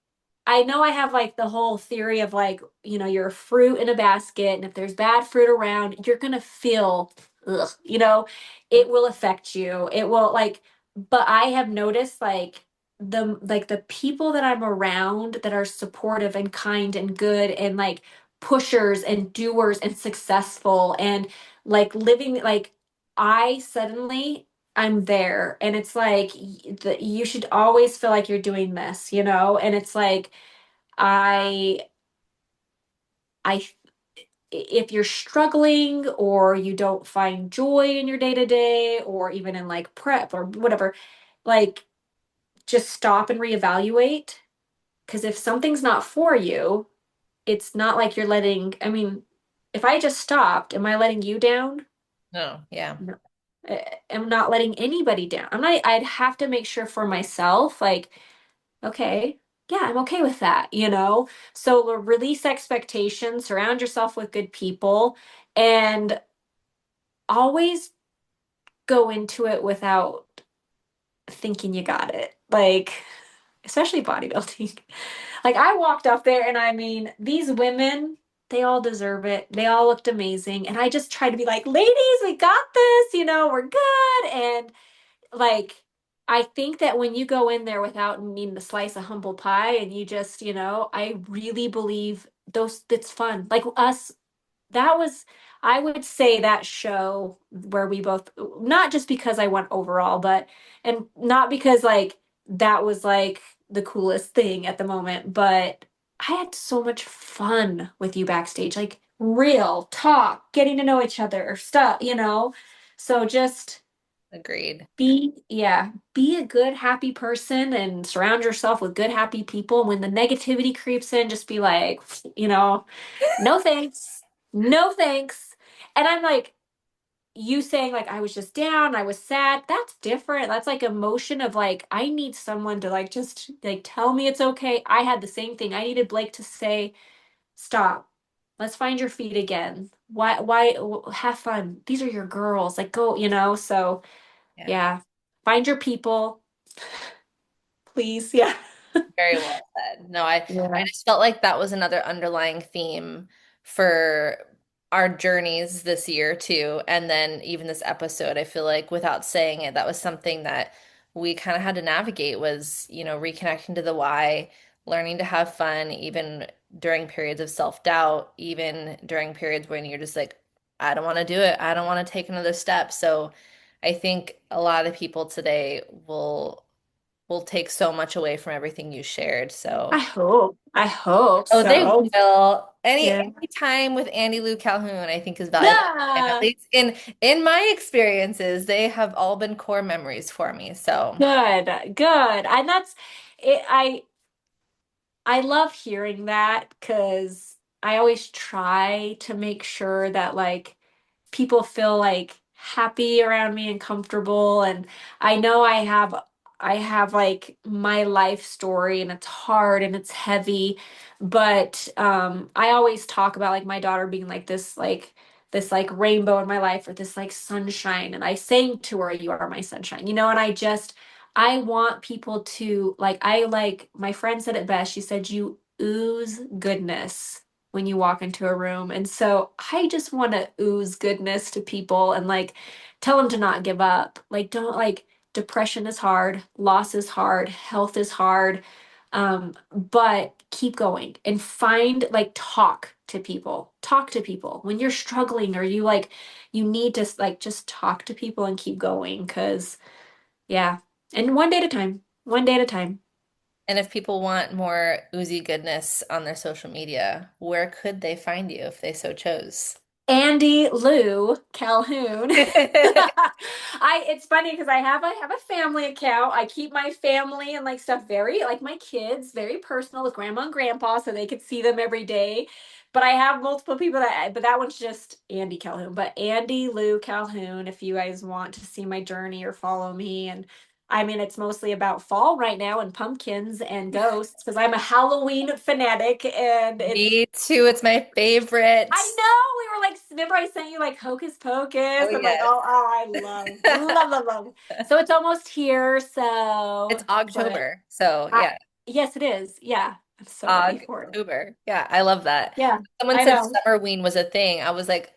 I know I have like the whole theory of like, you're a fruit in a basket, and if there's bad fruit around, you're gonna feel ugh, it will affect you. It will like, but I have noticed the people that I'm around that are supportive and kind and good and like pushers and doers and successful and like living like I suddenly I'm there, and it's like you should always feel like you're doing this, and it's like I I if you're struggling or you don't find joy in your day to day or even in like prep or whatever, like just stop and reevaluate, because if something's not for you, it's not like you're letting, I mean, if I just stopped, am I letting you down?
No, yeah,
No. I'm not letting anybody down. I'd have to make sure for myself, like, okay, yeah, I'm okay with that, So release expectations, surround yourself with good people, and always go into it without thinking you got it. Like, especially bodybuilding. Like, I walked up there, and I mean, these women, they all deserve it. They all looked amazing. And I just tried to be like, ladies, we got this, we're good. And like, I think that when you go in there without needing to slice a humble pie and you just, I really believe those it's fun. Like us, that was, I would say that show where we both, not just because I went overall, but, and not because like that was like the coolest thing at the moment, but I had so much fun with you backstage, like real talk, getting to know each other, stuff, So just
agreed.
be a good, happy person and surround yourself with good, happy people. When the negativity creeps in, just be like, no thanks. No thanks. And I'm like, you saying like I was just down, I was sad. That's different. That's like emotion of like, I need someone to like just like tell me it's okay. I had the same thing. I needed Blake to say, stop. Let's find your feet again. Why have fun? These are your girls. Like go, so
Yeah.
yeah. Find your people, please. Yeah.
Very well said. No, I
Yeah.
just felt like that was another underlying theme for our journeys this year too. And then even this episode, I feel like without saying it, that was something that we kind of had to navigate was, reconnecting to the why, learning to have fun, even during periods of self-doubt, even during periods when you're just like, I don't want to do it. I don't want to take another step. So I think a lot of people today will take so much away from everything you shared.
I
So,
hope. I hope
oh, they
so.
will.
Yeah.
Any time with Andy Lou Calhoun, I think is valuable. And at
Ah,
least in my experiences, they have all been core memories for me. So,
good. Good. And that's it. I love hearing that because I always try to make sure that like people feel like happy around me and comfortable. And I know I have like my life story, and it's hard and it's heavy, but I always talk about like my daughter being like this like rainbow in my life, or this like sunshine, and I sang to her, you are my sunshine, and I want people to like my friend said it best. She said, you ooze goodness when you walk into a room. And so I just want to ooze goodness to people and like tell them to not give up. Like, don't like, depression is hard, loss is hard, health is hard. But keep going and find like talk to people when you're struggling, or you need to like just talk to people and keep going. Because yeah, and one day at a time, one day at a time.
and if people want more oozy goodness on their social media, where could they find you if they so chose?
Andi Lou Calhoun. It's funny because I have a family account. I keep my family and like stuff very like my kids very personal with grandma and grandpa so they could see them every day. But I have multiple people but that one's just Andi Calhoun. But Andi Lou Calhoun, if you guys want to see my journey or follow me. And I mean, it's mostly about fall right now and pumpkins and ghosts because I'm a Halloween fanatic and it's
Me too. It's my favorite.
I know we were like, remember I sent you like Hocus
Oh
Pocus and like,
yes.
oh, I love. So it's almost here.
It's
So, but
October. So
I,
yeah.
yes, it is. Yeah, I'm so ready for it.
October. Yeah, I love that.
Yeah,
Someone
I
said
know.
Summerween was a thing. I was like,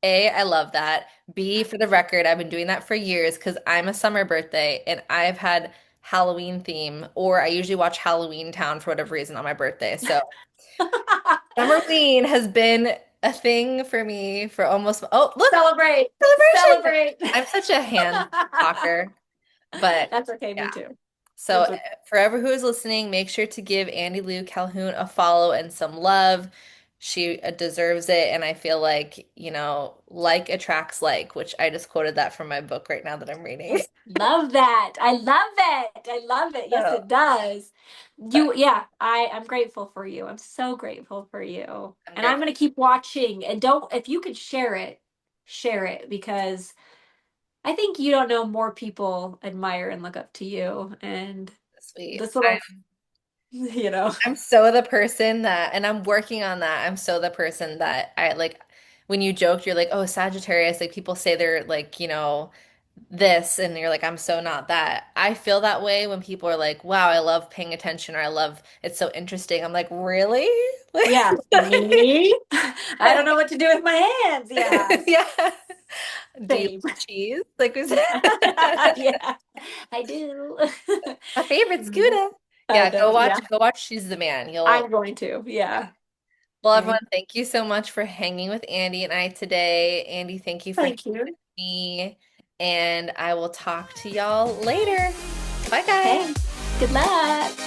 A, I love that. B, for the record, I've been doing that for years because I'm a summer birthday and I've had Halloween theme, or I usually watch Halloween Town for whatever reason on my birthday. So Summerween has been a thing for me for almost, oh, look,
Celebrate,
celebration.
celebrate.
I'm such a hand talker, but
That's okay. Me
yeah.
too.
So,
That's okay.
forever who is listening, make sure to give Andy Lou Calhoun a follow and some love. She deserves it. And I feel like, like attracts like, which I just quoted that from my book right now that I'm reading.
Love that. I love it. I love it. Yes,
So,
it does.
but
Yeah, I'm grateful for you. I'm so grateful for you.
I'm
And I'm
grateful.
going to keep watching and don't, if you could share it because I think you don't know more people admire and look up to you. And
Sweet.
this little, you know,
I'm so the person that, and I'm working on that. I'm so the person that I like when you joked, you're like, oh, Sagittarius, like people say they're like, this, and you're like, I'm so not that. I feel that way when people are like, wow, I love paying attention or I love it's so interesting. I'm like, really?
yeah, me. I don't know what to do with my hands. Yeah,
Yeah. Do you
same.
like cheese? Like we
Yeah, I do.
my favorite Scooter.
I
Yeah,
know. Yeah,
go watch She's the Man. You'll
I'm going to.
yeah.
Yeah.
Well, everyone,
Okay.
thank you so much for hanging with Andy and I today. Andy, thank you for hanging
Thank
with
you.
me. And I will talk to y'all later. Bye, guys.
Okay. Good luck.